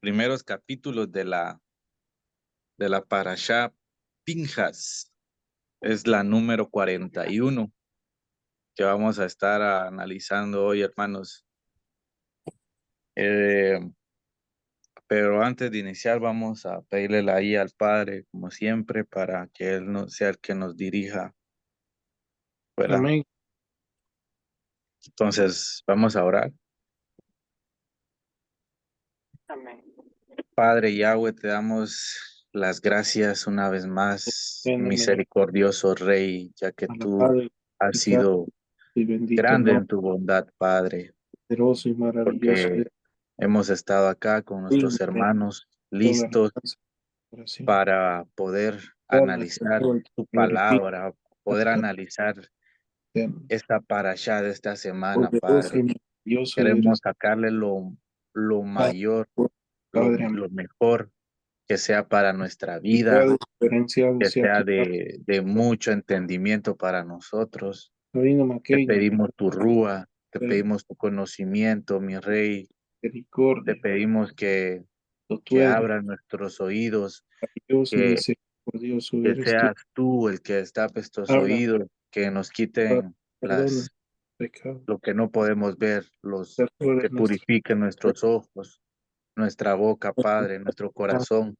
primeros capítulos de la Parashá Pinjas. Es la número 41 que vamos a estar analizando hoy, hermanos. Eh, pero antes de iniciar, vamos a pedirle la guía al Padre, como siempre, para que Él sea el que nos dirija, ¿verdad? Amén. Entonces, vamos a orar. Amén. Padre Yahweh, te damos las gracias una vez más, Ven, misericordioso Rey, ya que tú alabado y has glorificado sido y bendito grande nombre, en tu bondad, Padre, poderoso y maravilloso porque de hemos estado acá con ti, nuestros hermanos toda la listos alabanza y oración. para poder Honra, analizar Señor, tu gloria a ti, palabra, poder analizar eterno. esta parashá de esta semana, Poderoso y Padre. maravilloso Queremos eres, sacarle lo Padre, mayor, lo, Padre amado, lo mejor que sea para nuestra vida, glorificado y diferenciado que sea sea tu nombre. de mucho entendimiento para nosotros. Reino Te Maqueño, pedimos tu rúa, te poder, pedimos tu conocimiento, mi Rey. Te misericordia, pedimos tú que eres abras nuestros oídos, maravilloso y que, misericordioso que eres tú. seas tú el que destapes estos Habla, oídos, que nos Padre, quiten perdona pecado, lo que no podemos ver, perdona que nuestro purifiquen nuestros ojos, nuestra boca, pecado, Padre, nuestro corazón.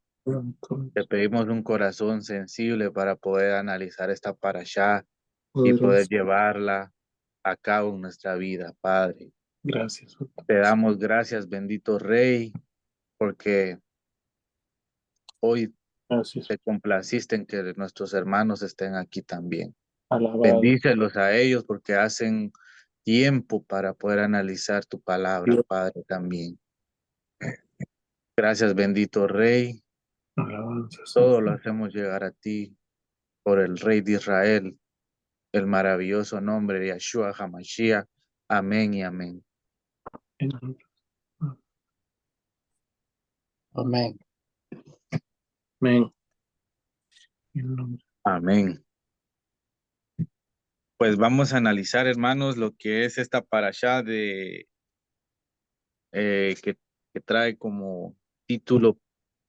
Te pedimos un corazón sensible para poder analizar esta parashá y poder poderoso. llevarla a cabo en nuestra vida, Padre. Gracias, Te damos gracias, bendito Rey, porque hoy gracias. te complaciste en que nuestros hermanos estén aquí también. Alabado. Bendícelos a ellos porque hacen tiempo para poder analizar tu palabra, Dios, Padre, también. Gracias, bendito Rey. alabanza, Todo lo Señor. hacemos llegar a ti por el Rey de Israel, el maravilloso nombre de Yahshua HaMashiach. Amén y amén. En el nombre. Amén. Amén. En el nombre. Amén. Pues vamos a analizar, hermanos, lo que es esta parashá que trae como título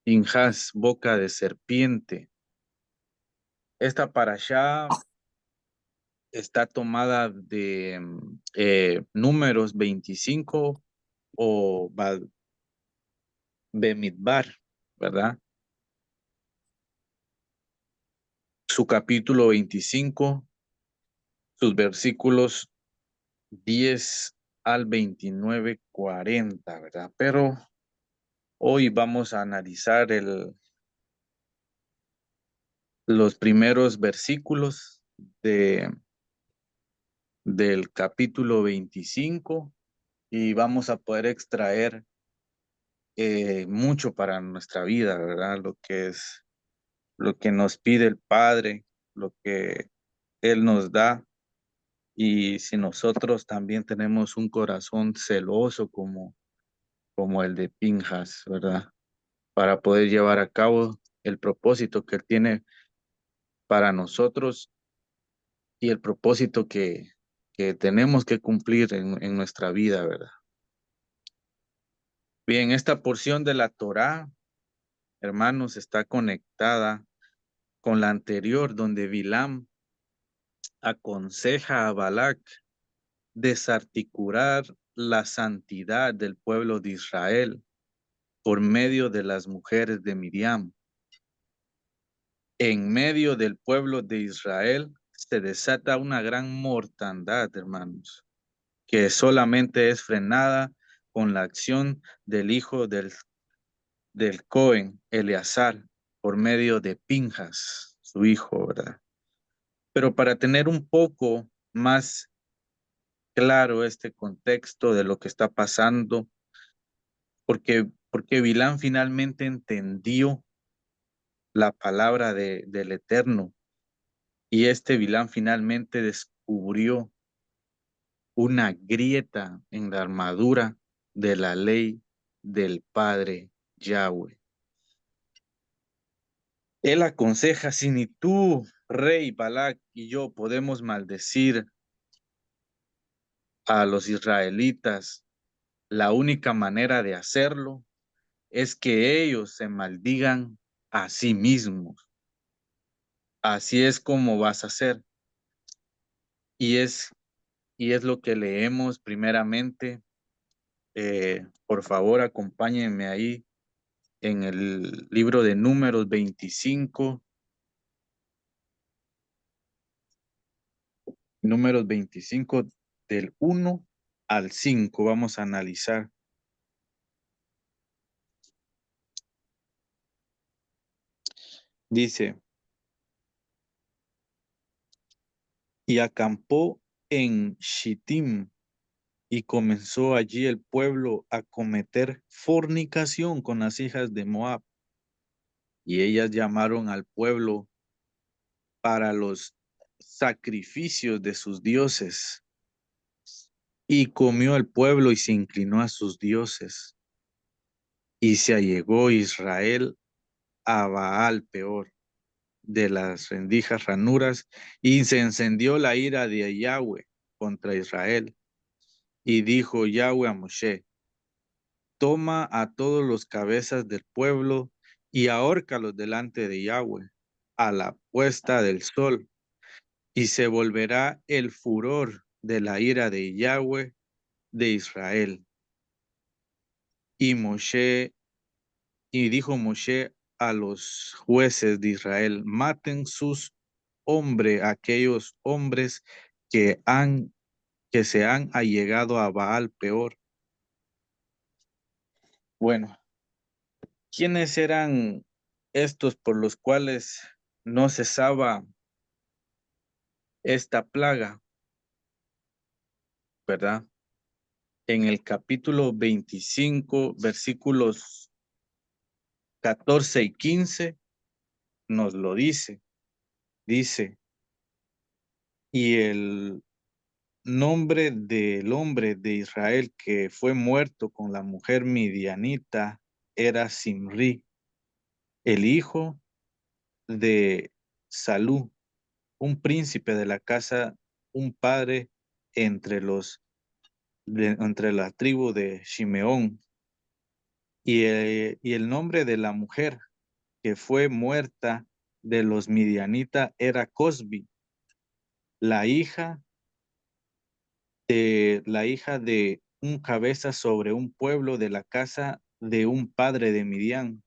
Pinjas, boca de serpiente. Esta parashá está tomada de Números 25 o Bemidbar, ¿verdad? Su capítulo 25, sus versículos 10 al 29, 40, ¿verdad? Pero hoy vamos a analizar los primeros versículos de, del capítulo 25 y vamos a poder extraer mucho para nuestra vida, ¿verdad? Lo que nos pide el Padre, lo que Él nos da. Y si nosotros también tenemos un corazón celoso como el de Pinjas, ¿verdad? Para poder llevar a cabo el propósito que Él tiene para nosotros y el propósito que tenemos que cumplir en nuestra vida, ¿verdad? Bien, esta porción de la Torá, hermanos, está conectada con la anterior, donde Bilam aconseja a Balac desarticular la santidad del pueblo de Israel por medio de las mujeres de Miriam. En medio del pueblo de Israel se desata una gran mortandad, hermanos, que solamente es frenada con la acción del hijo del Cohen, Eleazar, por medio de Pinjas, su hijo, ¿verdad? Pero para tener un poco más claro este contexto de lo que está pasando, porque Bilán finalmente entendió la palabra del Eterno y este Bilán finalmente descubrió una grieta en la armadura de la ley del Padre Yahweh. Él aconseja, si ni tú, rey Balac, y yo podemos maldecir a los israelitas, la única manera de hacerlo es que ellos se maldigan a sí mismos. Así es como vas a hacer. Y es, y es lo que leemos primeramente. Por favor, acompáñenme ahí en el libro de Números 25, Números 25 del 1 al 5. Vamos a analizar. Dice, y acampó en Shittim y comenzó allí el pueblo a cometer fornicación con las hijas de Moab. Y ellas llamaron al pueblo para los sacrificios de sus dioses. Y comió el pueblo y se inclinó a sus dioses. Y se allegó Israel a Baal peor de las rendijas ranuras, y se encendió la ira de Yahweh contra Israel. Y dijo Yahweh a Moshe, toma a todos los cabezas del pueblo y ahórcalos delante de Yahweh a la puesta del sol, y se volverá el furor de la ira de Yahweh de Israel. Y Moshe, y dijo Moshe a los jueces de Israel, maten sus hombres, aquellos hombres que que se han allegado a Baal peor. Bueno, ¿quiénes eran estos por los cuales no cesaba esta plaga, verdad? En el capítulo 25, versículos 14 y 15, nos lo dice. Dice, y el nombre del hombre de Israel que fue muerto con la mujer midianita era Simri, el hijo de Salú, un príncipe de la casa, un padre entre entre la tribu de Shimeón. Y el nombre de la mujer que fue muerta de los midianitas era Cosbi, la hija de un cabeza sobre un pueblo de la casa de un padre de Midian.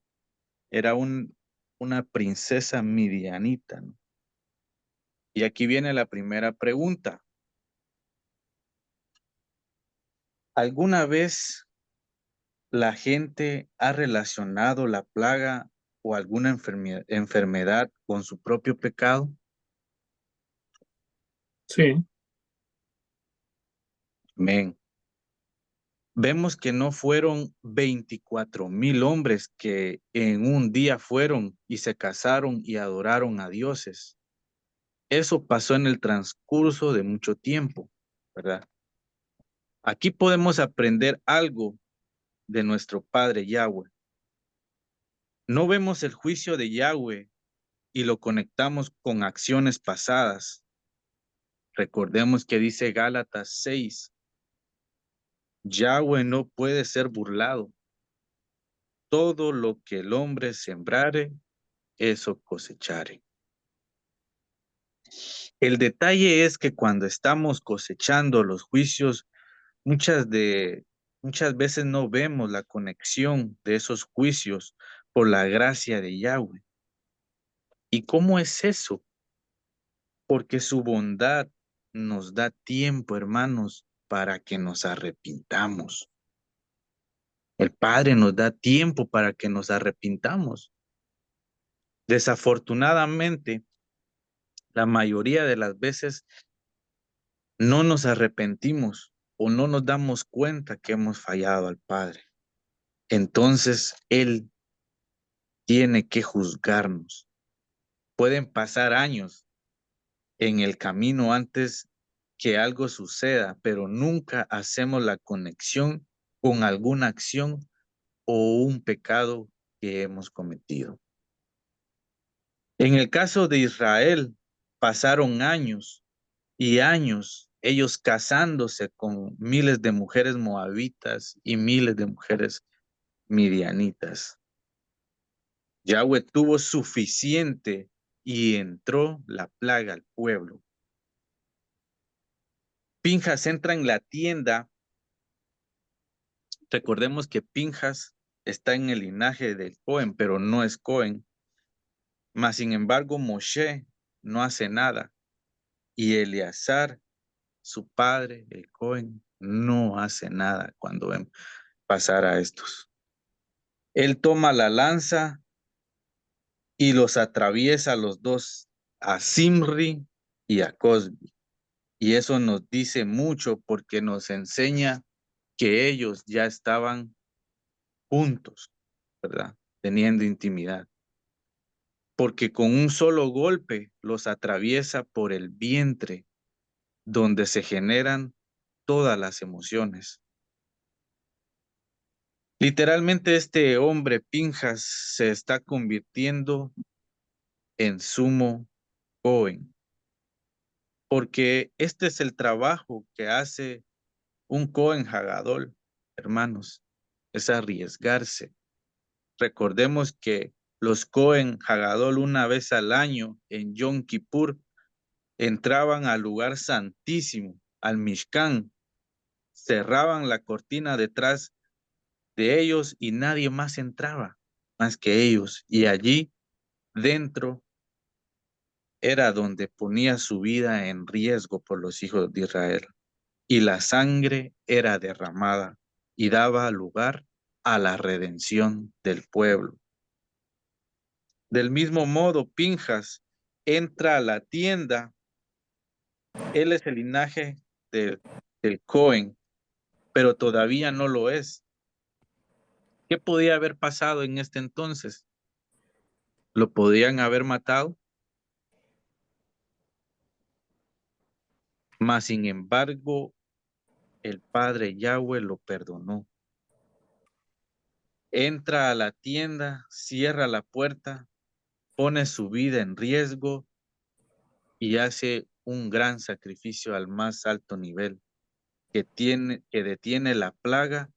Era una princesa midianita, ¿no? Y aquí viene la primera pregunta. ¿Alguna vez la gente ha relacionado la plaga o alguna enfermedad con su propio pecado? Sí, Amén. Vemos que no fueron 24,000 hombres que en un día fueron y se casaron y adoraron a dioses. Eso pasó en el transcurso de mucho tiempo, ¿verdad? Aquí podemos aprender algo de nuestro Padre Yahweh. No vemos el juicio de Yahweh y lo conectamos con acciones pasadas. Recordemos que dice Gálatas 6, Yahweh no puede ser burlado. Todo lo que el hombre sembrare, eso cosechare. El detalle es que cuando estamos cosechando los juicios, muchas veces no vemos la conexión de esos juicios por la gracia de Yahweh. ¿Y cómo es eso? Porque su bondad nos da tiempo, hermanos, para que nos arrepintamos. El Padre nos da tiempo para que nos arrepintamos. Desafortunadamente, la mayoría de las veces no nos arrepentimos o no nos damos cuenta que hemos fallado al Padre. Entonces Él tiene que juzgarnos. Pueden pasar años en el camino antes que algo suceda, pero nunca hacemos la conexión con alguna acción o un pecado que hemos cometido. En el caso de Israel, pasaron años y años ellos casándose con miles de mujeres moabitas y miles de mujeres midianitas. Yahweh tuvo suficiente y entró la plaga al pueblo. Pinjas entra en la tienda. Recordemos que Pinjas está en el linaje del Cohen, pero no es Cohen. Mas, sin embargo, Moshe no hace nada. Y Eleazar, su padre, el Cohen, no hace nada cuando ven pasar a estos. Él toma la lanza y los atraviesa a los dos, a Zimri y a Cosbi. Y eso nos dice mucho porque nos enseña que ellos ya estaban juntos, ¿verdad? Teniendo intimidad. Porque con un solo golpe los atraviesa por el vientre, donde se generan todas las emociones. Literalmente este hombre Pinjas se está convirtiendo en sumo Cohen, porque este es el trabajo que hace un Cohen Hagadol, hermanos, es arriesgarse. Recordemos que los Cohen Hagadol una vez al año en Yom Kippur entraban al lugar santísimo, al Mishkan, cerraban la cortina detrás de ellos y nadie más entraba más que ellos. Y allí dentro era donde ponía su vida en riesgo por los hijos de Israel. Y la sangre era derramada y daba lugar a la redención del pueblo. Del mismo modo, Pinjas entra a la tienda. Él es el linaje del Cohen, pero todavía no lo es. ¿Qué podía haber pasado en este entonces? ¿Lo podían haber matado? Mas, sin embargo, el Padre Yahweh lo perdonó. Entra a la tienda, cierra la puerta, pone su vida en riesgo y hace un gran sacrificio al más alto nivel, que detiene la plaga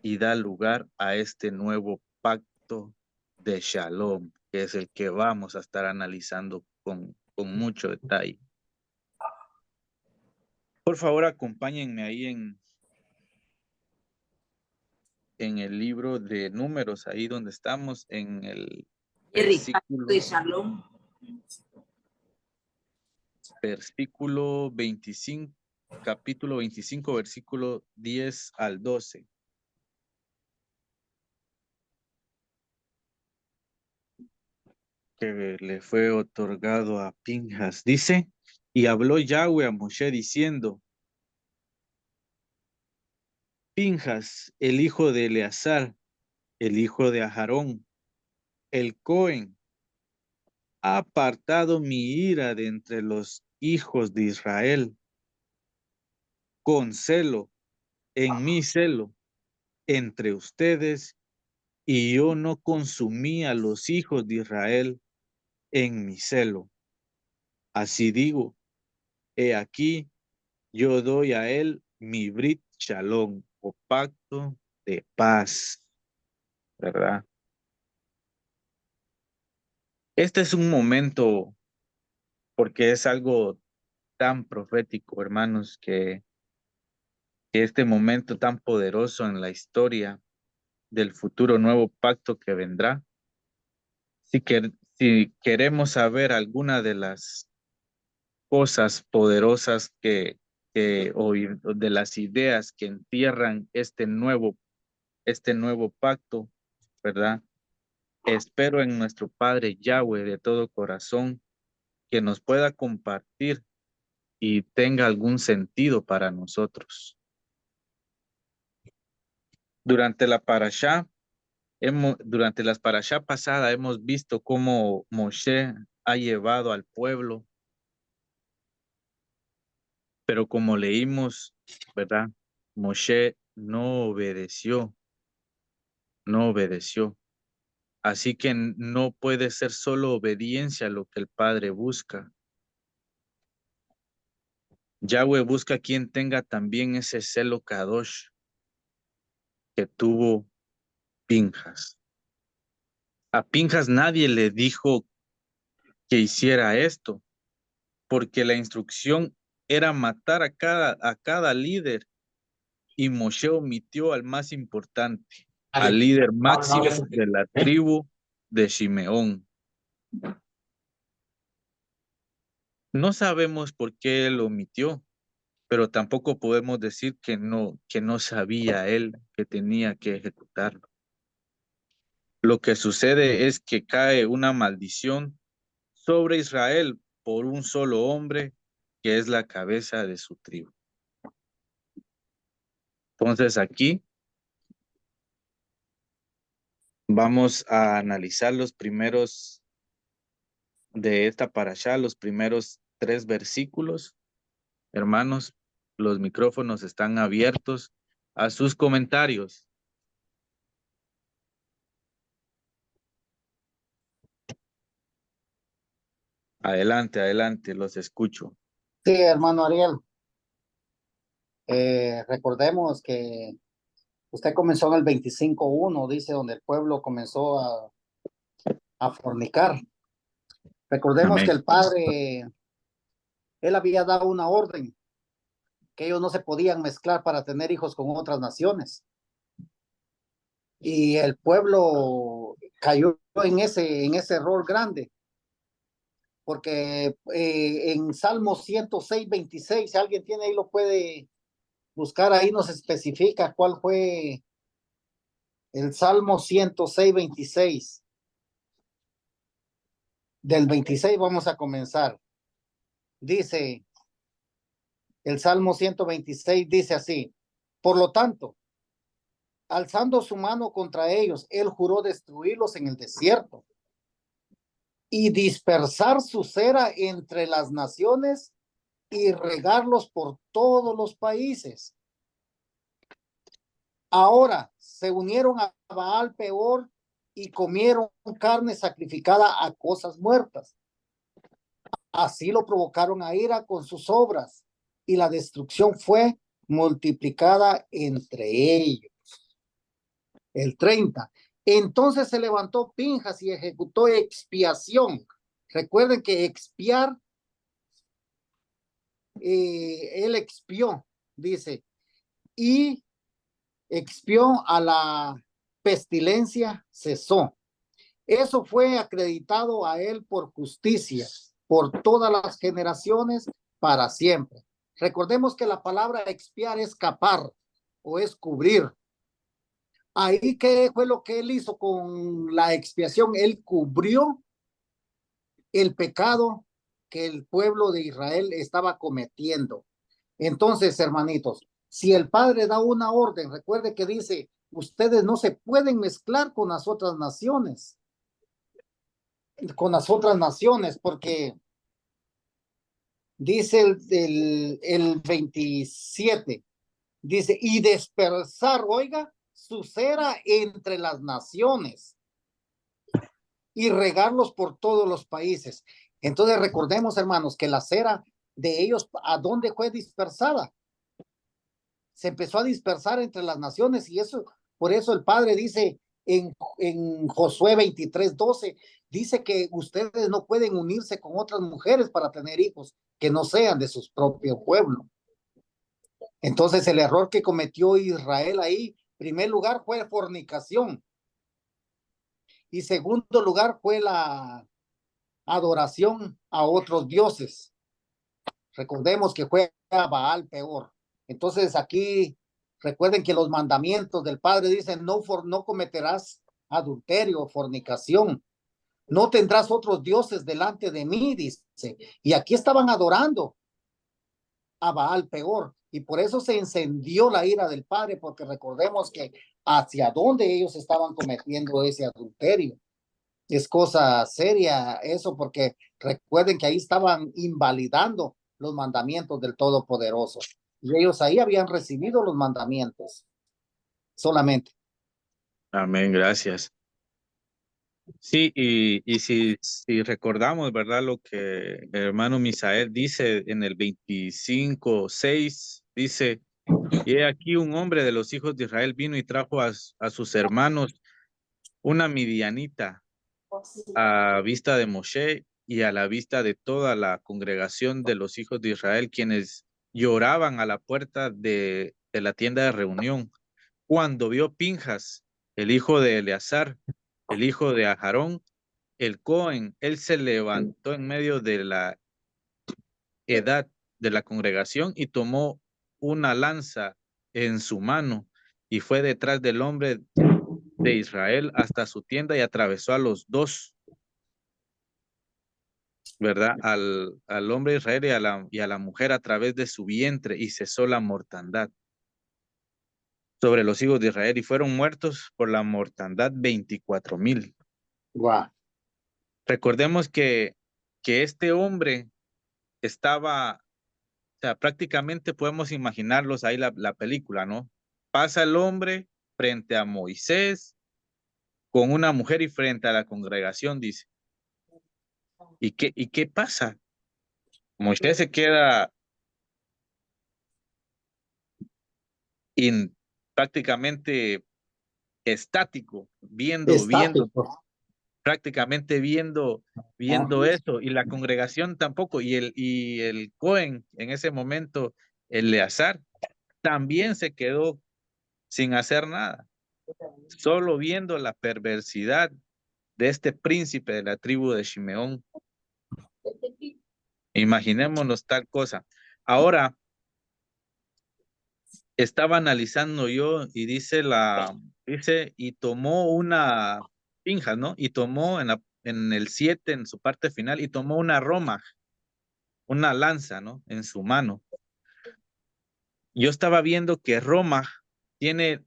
y da lugar a este nuevo pacto de Shalom, que es el que vamos a estar analizando con mucho detalle. Por favor, acompáñenme ahí en el libro de Números, ahí donde estamos, en el versículo 25, capítulo 25, versículo 10 al 12. Que le fue otorgado a Pinjas. Dice, y habló Yahweh a Moshe diciendo, Pinjas, el hijo de Eleazar, el hijo de Aharón, el Cohen, ha apartado mi ira de entre los hijos de Israel, con celo, en mi celo, entre ustedes, y yo no consumí a los hijos de Israel en mi celo. Así digo, he aquí, yo doy a él mi Brit Shalom, o pacto de paz, ¿verdad? Este es un momento, porque es algo tan profético, hermanos, que este momento tan poderoso en la historia del futuro nuevo pacto que vendrá, si queremos saber alguna de las cosas poderosas o de las ideas que entierran este nuevo pacto, ¿verdad? Espero en nuestro Padre Yahweh de todo corazón que nos pueda compartir y tenga algún sentido para nosotros. Durante la parashá, durante las parashá pasadas hemos visto cómo Moshe ha llevado al pueblo, pero como leímos, ¿verdad? Moshe no obedeció, no obedeció. Así que no puede ser solo obediencia lo que el Padre busca. Yahweh busca quien tenga también ese celo kadosh que tuvo Pinjas. A Pinjas nadie le dijo que hiciera esto, porque la instrucción era matar a cada líder, y Moshe omitió al más importante, al líder máximo de la tribu de Shimeón. No sabemos por qué él omitió, pero tampoco podemos decir que no sabía él que tenía que ejecutarlo. Lo que sucede es que cae una maldición sobre Israel por un solo hombre que es la cabeza de su tribu. Entonces aquí vamos a analizar los primeros de esta parashá, los primeros 3 versículos. Hermanos, los micrófonos están abiertos a sus comentarios. Adelante, adelante, los escucho. Sí, hermano Ariel, recordemos que usted comenzó en el 25:1, dice, donde el pueblo comenzó a fornicar. Recordemos que Amén. el padre, él había dado una orden, que ellos no se podían mezclar para tener hijos con otras naciones. Y el pueblo cayó en ese error grande, porque en Salmo 106:26, si alguien tiene ahí lo puede buscar, ahí nos especifica cuál fue el Salmo 106:26. Del 26 vamos a comenzar. Dice, el Salmo 126 dice así: por lo tanto, alzando su mano contra ellos, él juró destruirlos en el desierto y dispersar su cera entre las naciones y regarlos por todos los países. Ahora se unieron a Baal Peor y comieron carne sacrificada a cosas muertas. Así lo provocaron a ira con sus obras, y la destrucción fue multiplicada entre ellos. El 30. Entonces se levantó Pinjas y ejecutó expiación. Recuerden que expiar, él expió, dice, y expió a la pestilencia, cesó. Eso fue acreditado a él por justicia, por todas las generaciones, para siempre. Recordemos que la palabra expiar es capar o es cubrir. Ahí, ¿qué fue lo que él hizo con la expiación? Él cubrió el pecado que el pueblo de Israel estaba cometiendo. Entonces, hermanitos, si el Padre da una orden, recuerde que dice, ustedes no se pueden mezclar con las otras naciones, porque dice el 27, dice, y dispersar, oiga, su cera entre las naciones y regarlos por todos los países. Entonces recordemos, hermanos, que la cera de ellos, ¿a dónde fue dispersada? Se empezó a dispersar entre las naciones, y eso, por eso el Padre dice en Josué 23:12, dice que ustedes no pueden unirse con otras mujeres para tener hijos que no sean de su propio pueblo. Entonces el error que cometió Israel ahí, en primer lugar, fue fornicación, y segundo lugar fue la adoración a otros dioses. Recordemos que fue a Baal Peor. Entonces aquí recuerden que los mandamientos del Padre dicen no cometerás adulterio o fornicación, no tendrás otros dioses delante de mí, dice. Y aquí estaban adorando a Baal Peor, y por eso se encendió la ira del Padre, porque recordemos que hacia dónde ellos estaban cometiendo ese adulterio. Es cosa seria eso, porque recuerden que ahí estaban invalidando los mandamientos del Todopoderoso, y ellos ahí habían recibido los mandamientos solamente. Amén, gracias. Sí, y si recordamos, ¿verdad? Lo que el hermano Misael dice en el 25:6, dice, y he aquí un hombre de los hijos de Israel vino y trajo a sus hermanos una midianita a vista de Moshe y a la vista de toda la congregación de los hijos de Israel, quienes lloraban a la puerta de la tienda de reunión. Cuando vio Pinjas, el hijo de Eleazar, el hijo de Aharón, el Cohen, él se levantó en medio de la edad de la congregación y tomó una lanza en su mano y fue detrás del hombre de Israel hasta su tienda y atravesó a los dos, ¿verdad? Al hombre de Israel y a la mujer a través de su vientre y cesó la mortandad sobre los hijos de Israel y fueron muertos por la mortandad 24,000. Wow. Recordemos que este hombre estaba, o sea, prácticamente podemos imaginarlos ahí la película, ¿no? Pasa el hombre frente a Moisés con una mujer y frente a la congregación, dice. ¿Y qué pasa? Moisés se queda prácticamente estático, viendo, Estático. prácticamente viendo eso, y la congregación tampoco, y el Cohen en ese momento, Eleazar, también se quedó sin hacer nada, solo viendo la perversidad de este príncipe de la tribu de Shimeón. Imaginémonos tal cosa. Ahora, estaba analizando yo y dice, y tomó una pinja, ¿no? Y tomó en el 7, en su parte final, y tomó una roma, una lanza, ¿no? En su mano. Yo estaba viendo que Roma tiene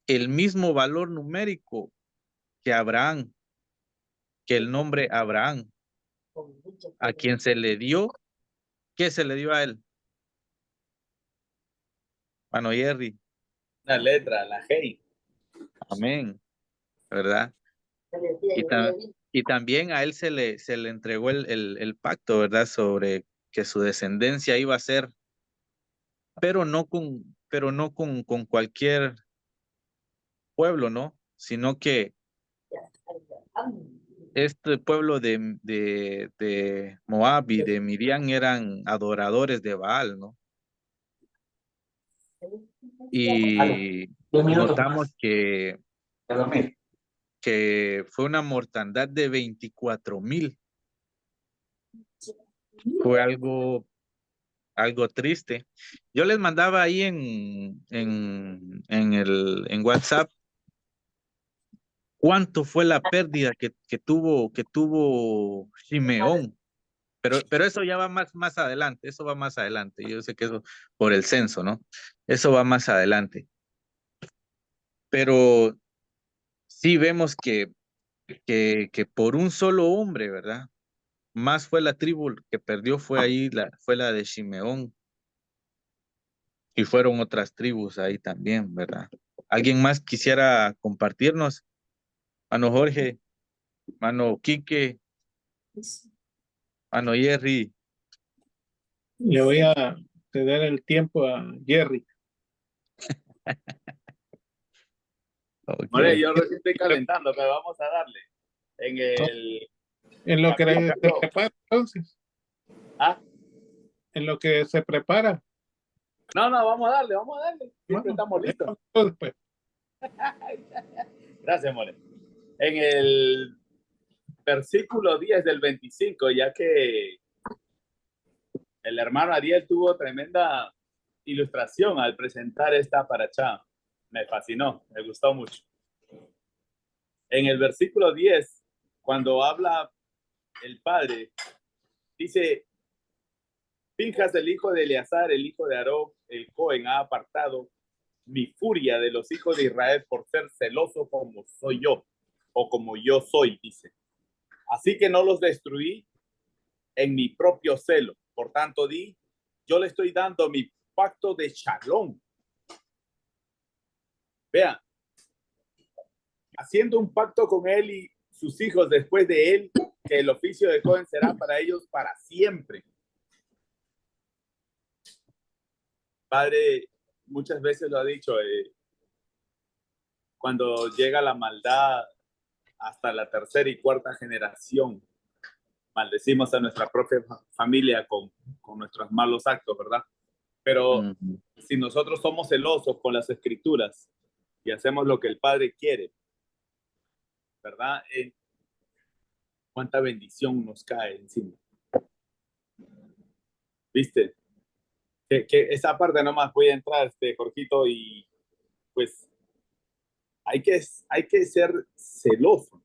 el mismo valor numérico que Abraham, que el nombre Abraham, a quien se le dio, ¿qué se le dio a él? Mano Jerry, Una letra, la G. amén, ¿verdad? Y, y también a él se le entregó el pacto, ¿verdad? Sobre que su descendencia iba a ser, pero no con cualquier pueblo, ¿no? Sino que este pueblo de Moab y de Midian eran adoradores de Baal, ¿no? Y 10 minutos notamos más. que A dormir. fue una mortandad de 24,000. Fue algo triste. Yo les mandaba ahí en WhatsApp cuánto fue la pérdida que tuvo Shimeón. Pero eso ya va más adelante, eso va más adelante. Yo sé que eso por el censo, ¿no? Eso va más adelante. Pero sí vemos que por un solo hombre, ¿verdad? Más fue la tribu que perdió, fue la de Shimeón. Y fueron otras tribus ahí también, ¿verdad? ¿Alguien más quisiera compartirnos? Mano Jorge, mano Quique, mano Jerry. Le voy a ceder el tiempo a Jerry. Vale, Okay. yo recién estoy calentando, pero vamos a darle. En el En lo que se capítulo. prepara, entonces. Ah, En lo que se prepara. no, vamos a darle, vamos a darle. Siempre Bueno, estamos listos. después. Gracias, More. En el versículo 10 del 25, ya que el hermano Ariel tuvo tremenda ilustración al presentar esta paracha. Me fascinó, me gustó mucho. En el versículo 10, cuando habla el padre, dice: Pinjas, el hijo de Eleazar, el hijo de Aarón, el Cohen, ha apartado mi furia de los hijos de Israel por ser celoso como soy yo, o como yo soy, dice. Así que no los destruí en mi propio celo. Por tanto, yo le estoy dando mi pacto de shalom. Vean, haciendo un pacto con él y sus hijos después de él, que el oficio de Cohen será para ellos para siempre. Padre muchas veces lo ha dicho, cuando llega la maldad hasta la tercera y cuarta generación, maldecimos a nuestra propia familia con nuestros malos actos, ¿verdad? Pero si nosotros somos celosos con las escrituras y hacemos lo que el Padre quiere, ¿verdad? ¿Cuánta bendición nos cae encima? ¿Viste? Que esa parte nomás voy a entrar, Jorgito, y pues hay que ser celoso,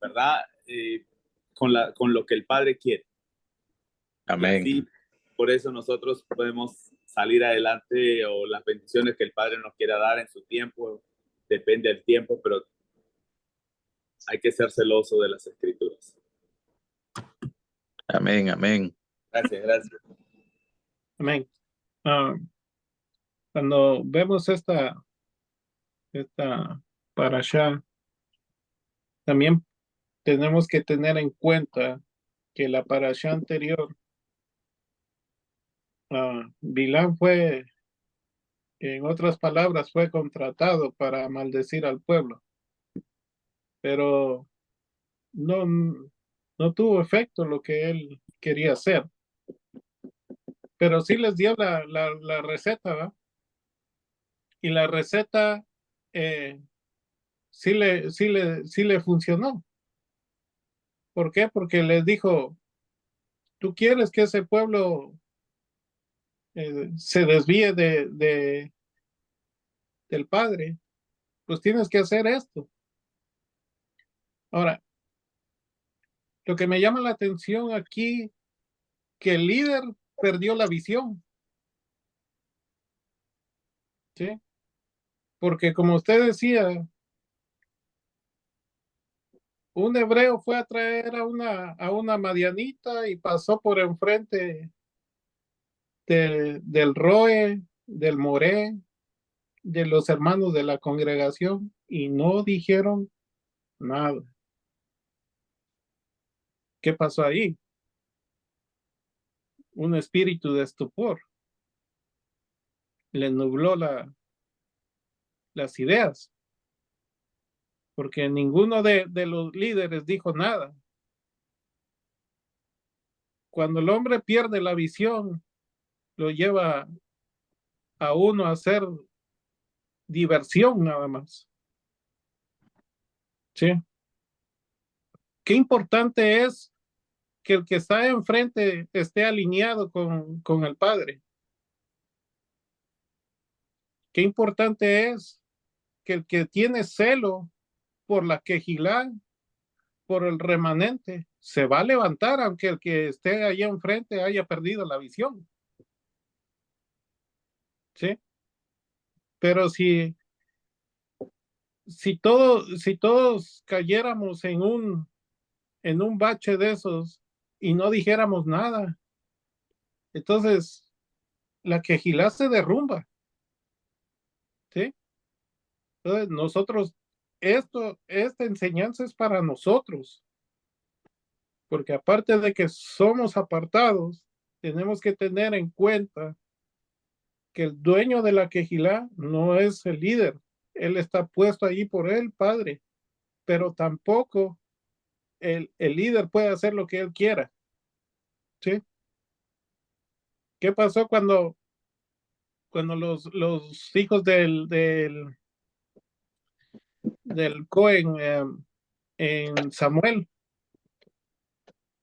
¿verdad? Con lo que el Padre quiere. Y Amén. así, por eso nosotros podemos salir adelante, o las bendiciones que el Padre nos quiera dar en su tiempo, depende del tiempo, pero hay que ser celoso de las escrituras. Amén, amén. Gracias, gracias. Amén. Cuando vemos esta parashá, también tenemos que tener en cuenta que la parashá anterior, Bilán fue, en otras palabras, fue contratado para maldecir al pueblo, pero no tuvo efecto lo que él quería hacer. Pero sí les dio la receta, ¿verdad? Y la receta sí le funcionó. ¿Por qué? Porque les dijo, tú quieres que ese pueblo se desvíe del Padre, pues tienes que hacer esto. Ahora, lo que me llama la atención aquí, que el líder perdió la visión, ¿sí? Porque como usted decía, un hebreo fue a traer a una madianita y pasó por enfrente del Roe, del Moré, de los hermanos de la congregación y no dijeron nada. ¿Qué pasó ahí? Un espíritu de estupor le nubló las ideas, porque ninguno de los líderes dijo nada. Cuando el hombre pierde la visión, lo lleva a uno a hacer diversión nada más. ¿Sí? Qué importante es que el que está enfrente esté alineado con el Padre. Qué importante es que el que tiene celo por la quejilá, por el remanente, se va a levantar aunque el que esté allá enfrente haya perdido la visión. ¿Sí? Pero si todos cayéramos en un bache de esos y no dijéramos nada, entonces la quejilá se derrumba. ¿Sí? Entonces nosotros, esta enseñanza es para nosotros, porque aparte de que somos apartados, tenemos que tener en cuenta que el dueño de la quejilá no es el líder, él está puesto allí por el Padre, pero tampoco el líder puede hacer lo que él quiera. ¿Sí? ¿Qué pasó cuando los hijos del Cohen en Samuel?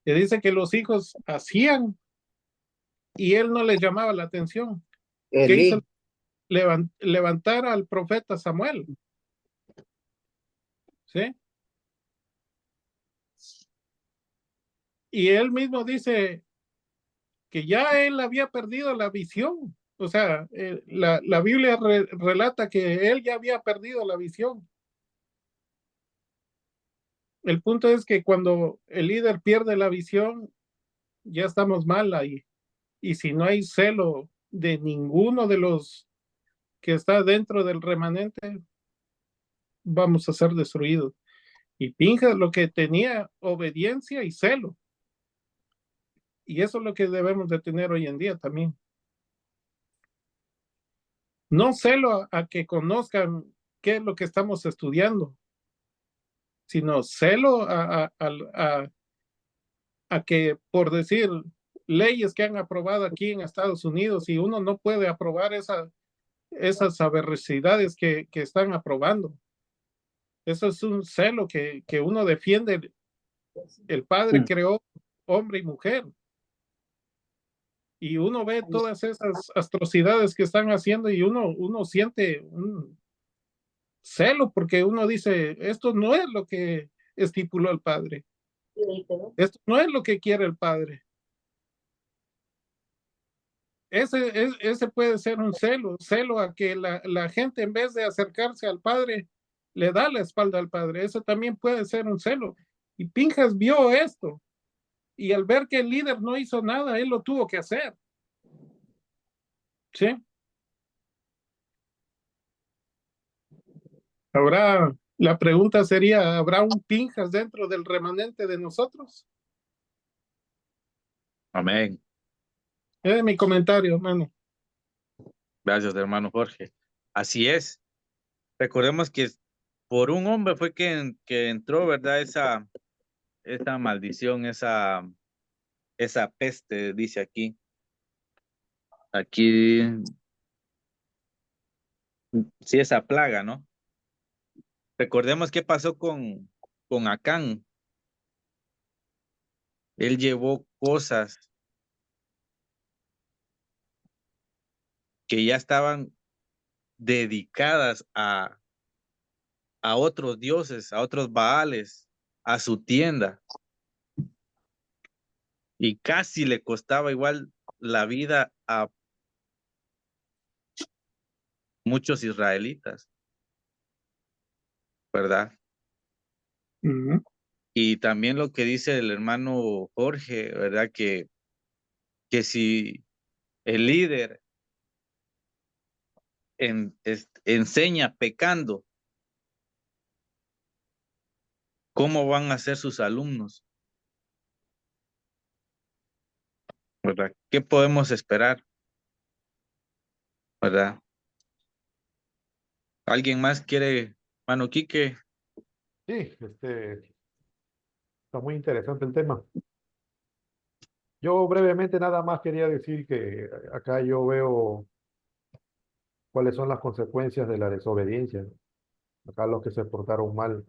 Que dice que los hijos hacían y él no les llamaba la atención. ¿Qué hizo? Levantar al profeta Samuel. ¿Sí? Y él mismo dice que ya él había perdido la visión. O sea, la Biblia relata que él ya había perdido la visión. El punto es que cuando el líder pierde la visión, ya estamos mal ahí. Y si no hay celo de ninguno de los que está dentro del remanente, vamos a ser destruidos. Y Pinjas lo que tenía, obediencia y celo. Y eso es lo que debemos de tener hoy en día también. No celo a que conozcan qué es lo que estamos estudiando, sino celo a que, por decir, leyes que han aprobado aquí en Estados Unidos y uno no puede aprobar esas aberracidades que están aprobando. Eso es un celo que uno defiende. El Padre creó hombre y mujer. Y uno ve todas esas atrocidades que están haciendo y uno siente un celo porque uno dice, esto no es lo que estipuló el Padre. Esto no es lo que quiere el Padre. Ese puede ser un celo a que la gente en vez de acercarse al Padre, le da la espalda al Padre. Eso también puede ser un celo. Y Pinjas vio esto. Y al ver que el líder no hizo nada, él lo tuvo que hacer. ¿Sí? Ahora, la pregunta sería, ¿habrá un Pinjas dentro del remanente de nosotros? Amén. Es mi comentario, hermano. Gracias, hermano Jorge. Así es. Recordemos que por un hombre fue que entró, ¿verdad? Esa maldición, esa peste, dice aquí. Aquí, sí, esa plaga, ¿no? Recordemos qué pasó con Acán. Él llevó cosas que ya estaban dedicadas a otros dioses, a otros baales, a su tienda. Y casi le costaba igual la vida a muchos israelitas, ¿verdad? Ujú. Y también lo que dice el hermano Jorge, ¿verdad? Que si el líder enseña pecando, ¿cómo van a ser sus alumnos? ¿Verdad? ¿Qué podemos esperar? ¿Verdad? ¿Alguien más quiere, hermano Quique? Sí, está muy interesante el tema. Yo brevemente nada más quería decir que acá yo veo cuáles son las consecuencias de la desobediencia. Acá los que se portaron mal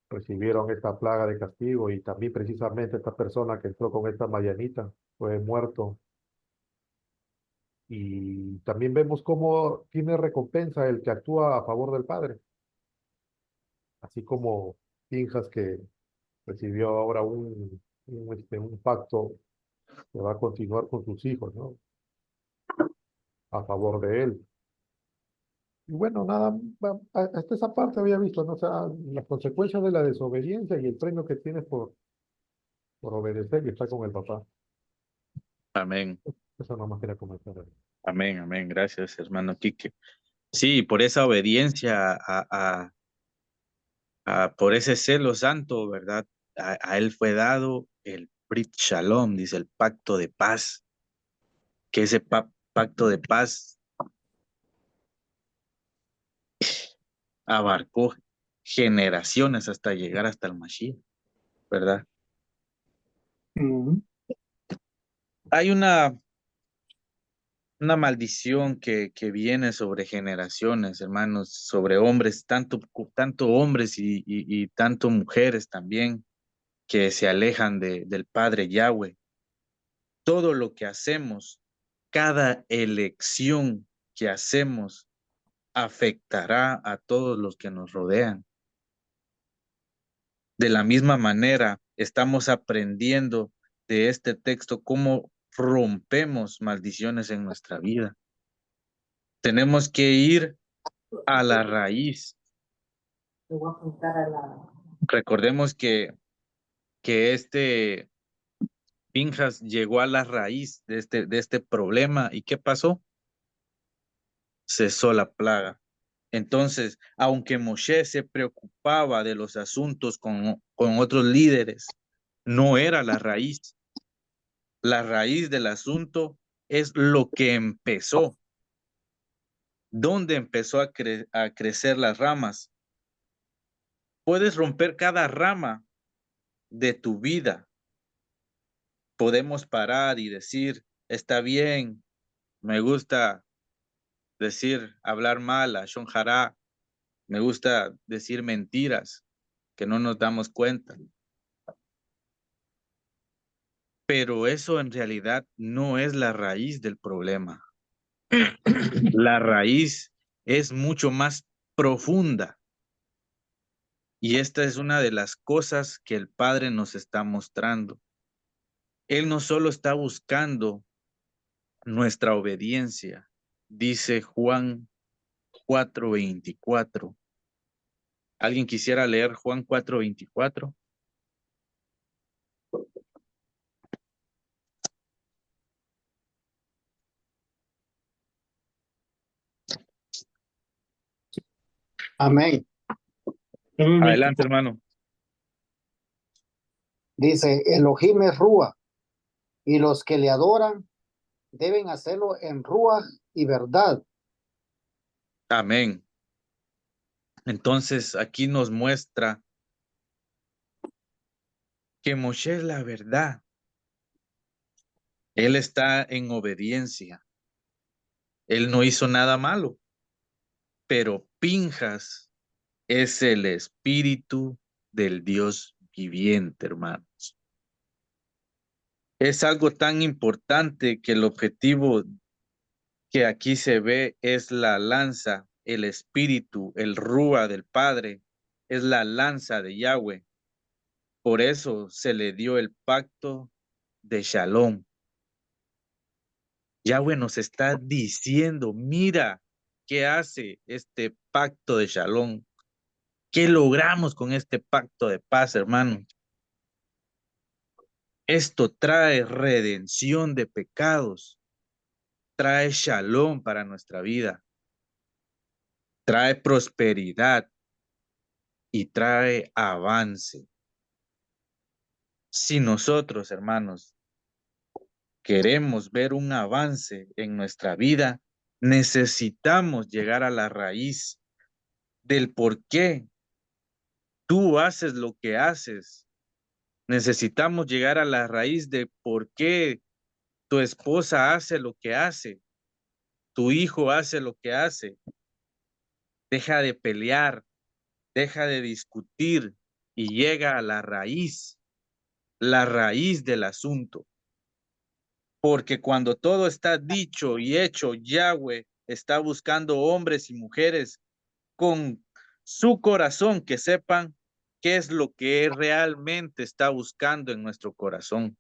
recibieron esta plaga de castigo y también precisamente esta persona que entró con esta Marianita fue muerto. Y también vemos cómo tiene recompensa el que actúa a favor del Padre, así como Pinjas que recibió ahora un pacto que va a continuar con sus hijos, ¿no? A favor de él. Y bueno, nada, hasta esa parte había visto, ¿no? O sea, las consecuencias de la desobediencia y el premio que tienes por obedecer y estar con el papá. Amén, Eso nomás quería comentar. amén, amén. Gracias, hermano Quique. Sí, por esa obediencia por ese celo santo, ¿verdad? A él fue dado el Brit Shalom, dice el pacto de paz, que ese pacto de paz abarcó generaciones hasta llegar hasta el Mashiach, ¿verdad? Ujú. Hay una maldición que viene sobre generaciones, hermanos, sobre hombres, tanto hombres y tanto mujeres también, que se alejan del Padre Yahweh. Todo lo que hacemos, cada elección que hacemos, afectará a todos los que nos rodean. De la misma manera, estamos aprendiendo de este texto cómo rompemos maldiciones en nuestra vida. Tenemos que ir a la raíz. Recordemos que Pinjas llegó a la raíz de este problema. ¿Y qué pasó? Cesó la plaga. Entonces, aunque Moshe se preocupaba de los asuntos con otros líderes, no era la raíz. La raíz del asunto es lo que empezó. ¿Dónde empezó a crecer las ramas? Puedes romper cada rama de tu vida. Podemos parar y decir, está bien, me gusta decir, hablar mal a Shon Jara, me gusta decir mentiras que no nos damos cuenta. Pero eso en realidad no es la raíz del problema. La raíz es mucho más profunda. Y esta es una de las cosas que el Padre nos está mostrando. Él no solo está buscando nuestra obediencia, dice Juan 4:24. ¿Alguien quisiera leer Juan 4:24? Amén. Adelante, hermano. Dice, Elohim es Rúa, y los que le adoran deben hacerlo en Rúa y verdad. Amén. Entonces aquí nos muestra que Moshe es la verdad. Él está en obediencia. Él no hizo nada malo, pero Pinjas es el espíritu del Dios viviente, hermanos. Es algo tan importante que el objetivo que aquí se ve es la lanza, el espíritu, el rúa del Padre, es la lanza de Yahweh. Por eso se le dio el pacto de Shalom. Yahweh nos está diciendo, mira, ¿qué hace este pacto de Shalom? ¿Qué logramos con este pacto de paz, hermano? Esto trae redención de pecados, trae Shalom para nuestra vida, trae prosperidad y trae avance. Si nosotros, hermanos, queremos ver un avance en nuestra vida, necesitamos llegar a la raíz del por qué tú haces lo que haces. Necesitamos llegar a la raíz de por qué tu esposa hace lo que hace, tu hijo hace lo que hace. Deja de pelear, deja de discutir y llega a la raíz del asunto. Porque cuando todo está dicho y hecho, Yahweh está buscando hombres y mujeres con su corazón que sepan qué es lo que realmente está buscando en nuestro corazón.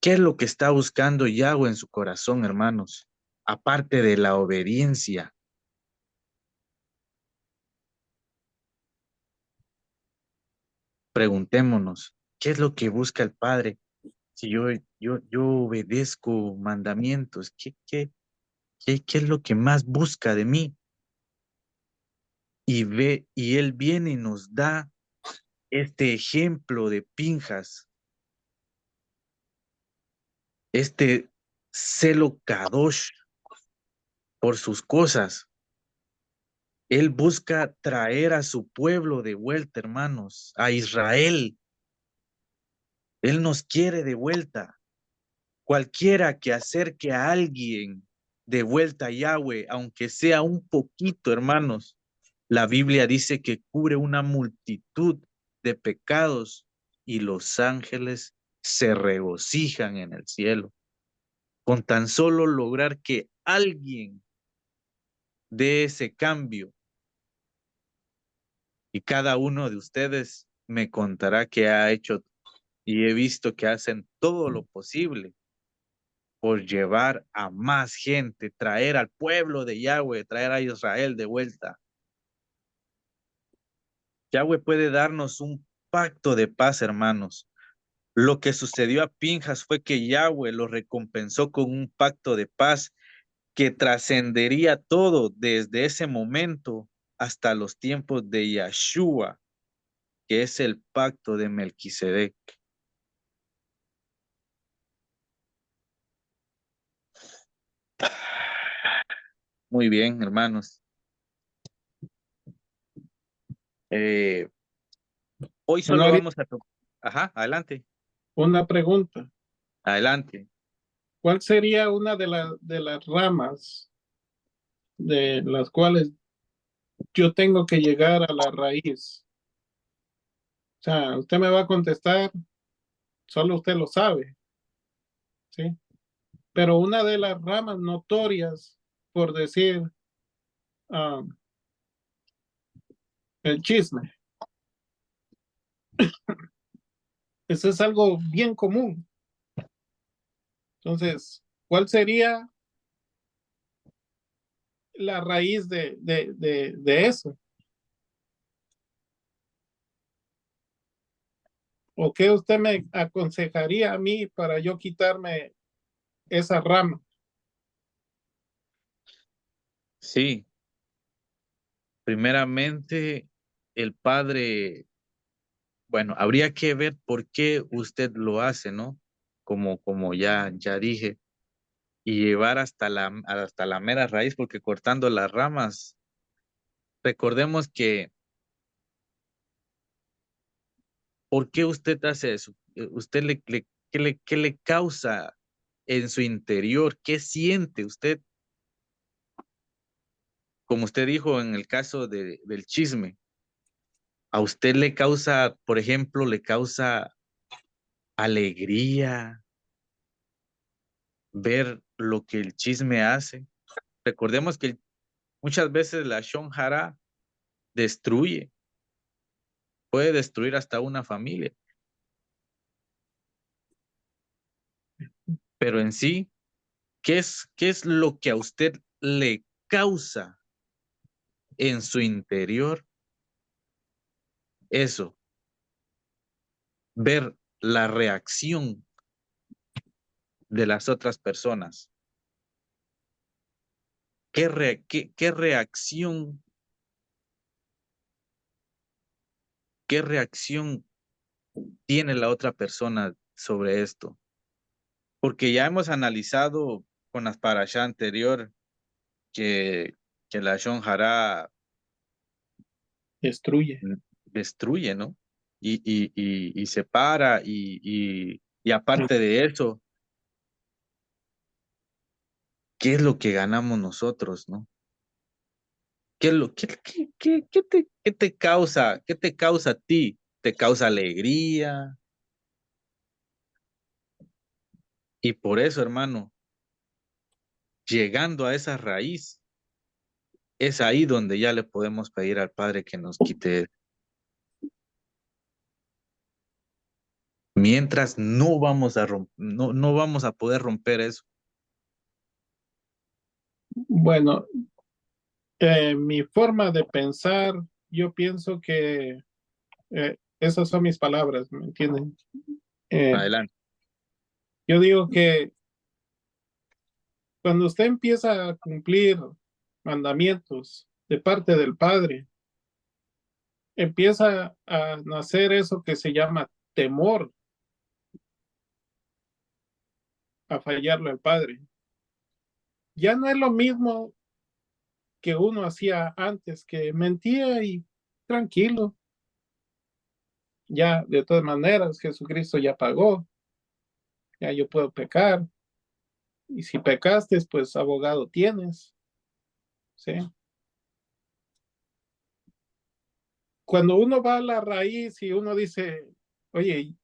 ¿Qué es lo que está buscando Yahweh en su corazón, hermanos? Aparte de la obediencia. Preguntémonos, ¿qué es lo que busca el Padre? Si yo obedezco mandamientos, ¿qué es lo que más busca de mí? Y Él viene y nos da este ejemplo de Pinjas, este celo kadosh por sus cosas. Él busca traer a su pueblo de vuelta, hermanos, a Israel. Él nos quiere de vuelta. Cualquiera que acerque a alguien de vuelta a Yahweh, aunque sea un poquito, hermanos, la Biblia dice que cubre una multitud de pecados y los ángeles se regocijan en el cielo. Con tan solo lograr que alguien dé ese cambio. Y cada uno de ustedes me contará que ha hecho y he visto que hacen todo lo posible por llevar a más gente, traer al pueblo de Yahweh, traer a Israel de vuelta. Yahweh puede darnos un pacto de paz, hermanos. Lo que sucedió a Pinjas fue que Yahweh lo recompensó con un pacto de paz que trascendería todo desde ese momento hasta los tiempos de Yahshua, que es el pacto de Melquisedec. Muy bien, hermanos. Eh, hoy solo Honorio, vamos a tocar. Ajá, adelante, una pregunta. adelante. ¿Cuál sería una de las ramas de las cuales yo tengo que llegar a la raíz? O sea, usted me va a contestar, solo usted lo sabe, ¿sí? Pero una de las ramas notorias, por decir, ah, el chisme. Eso es algo bien común. Entonces, ¿cuál sería la raíz de eso? ¿O qué usted me aconsejaría a mí para yo quitarme esa rama? Sí, primeramente, el padre, bueno, habría que ver por qué usted lo hace, ¿no? Como ya dije, y llevar hasta la mera raíz, porque cortando las ramas, recordemos que, ¿por qué usted hace eso? ¿Usted qué le causa en su interior? ¿Qué siente usted? Como usted dijo en el caso del chisme, ¿a usted le causa, por ejemplo, le causa alegría ver lo que el chisme hace? Recordemos que muchas veces la Shon Hara destruye, puede destruir hasta una familia, pero en sí, qué es lo que a usted le causa en su interior? Eso, ver la reacción de las otras personas. ¿Qué reacción, qué reacción tiene la otra persona sobre esto? Porque ya hemos analizado con las parashá anterior que, que la Shon Hara Destruye. destruye, ¿no? Y separa, y aparte de eso, ¿qué es lo que ganamos nosotros, no? ¿Qué, es lo, qué te causa a ti? ¿Te causa alegría? Y por eso, hermano, llegando a esa raíz, es ahí donde ya le podemos pedir al Padre que nos quite. Mientras no vamos a no vamos a poder romper eso. Bueno, mi forma de pensar, yo pienso que esas son mis palabras, ¿me entienden? Adelante. Yo digo que cuando usted empieza a cumplir mandamientos de parte del Padre, empieza a nacer eso que se llama temor a fallarle al Padre. Ya no es lo mismo que uno hacía antes, que mentía y tranquilo. Ya, de todas maneras, Jesucristo ya pagó, ya yo puedo pecar. Y si pecaste, pues abogado tienes, ¿sí? Cuando uno va a la raíz y uno dice, oye,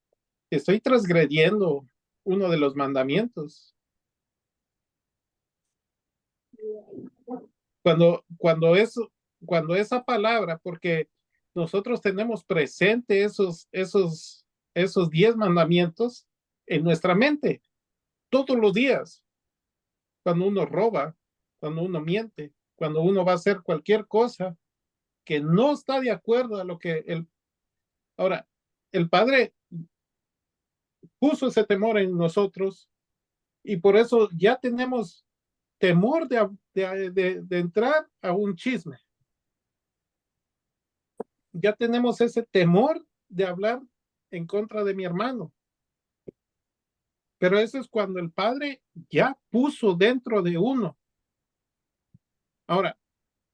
estoy transgrediendo uno de los mandamientos. Cuando esa palabra, porque nosotros tenemos presente esos 10 mandamientos en nuestra mente todos los días, cuando uno roba, cuando uno miente, cuando uno va a hacer cualquier cosa que no está de acuerdo a lo que ahora, el Padre puso ese temor en nosotros y por eso ya tenemos temor de entrar a un chisme. Ya tenemos ese temor de hablar en contra de mi hermano. Pero eso es cuando el Padre ya puso dentro de uno. Ahora,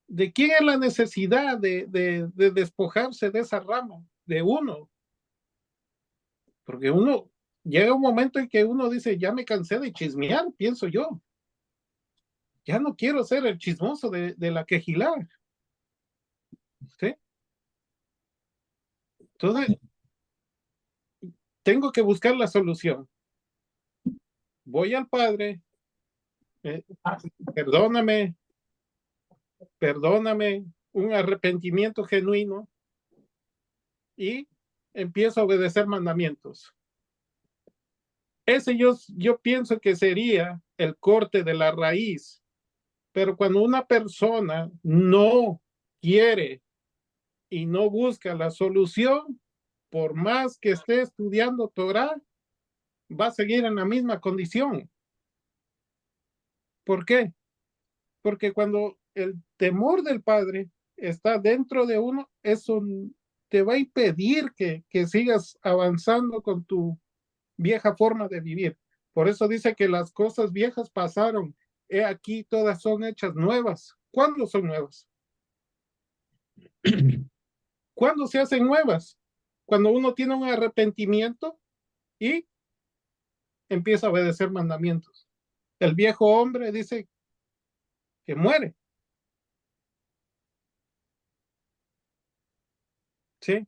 ¿de quién es la necesidad de despojarse de esa rama? De uno. Porque uno llega un momento en que uno dice, ya me cansé de chismear, pienso yo. Ya no quiero ser el chismoso de la quejilar. ¿Sí? Entonces, tengo que buscar la solución. Voy al Padre, perdóname, perdóname, un arrepentimiento genuino y empiezo a obedecer mandamientos. Ese yo pienso que sería el corte de la raíz. Pero cuando una persona no quiere y no busca la solución, por más que esté estudiando Torah, va a seguir en la misma condición. ¿Por qué? Porque cuando el temor del Padre está dentro de uno, eso te va a impedir que sigas avanzando con tu vieja forma de vivir. Por eso dice que las cosas viejas pasaron. He aquí, todas son hechas nuevas. ¿Cuándo son nuevas? ¿Cuándo se hacen nuevas? Cuando uno tiene un arrepentimiento y empieza a obedecer mandamientos. El viejo hombre dice que muere. ¿Sí?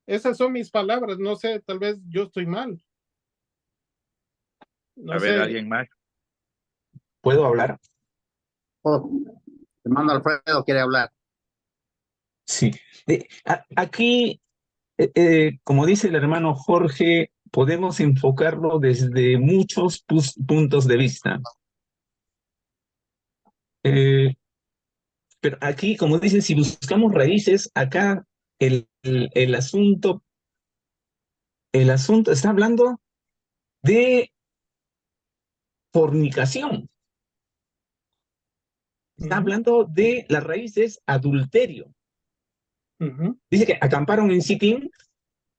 Esas son mis palabras. No sé, tal vez yo estoy mal. No A ver, sé. ¿alguien más? ¿Puedo hablar? Oh, hermano Alfredo quiere hablar. Sí. Aquí, como dice el hermano Jorge, podemos enfocarlo desde muchos puntos de vista. Pero aquí, como dice, si buscamos raíces, acá el asunto está hablando de fornicación. Está hablando de las raíces adulterio. Dice que acamparon en Sittim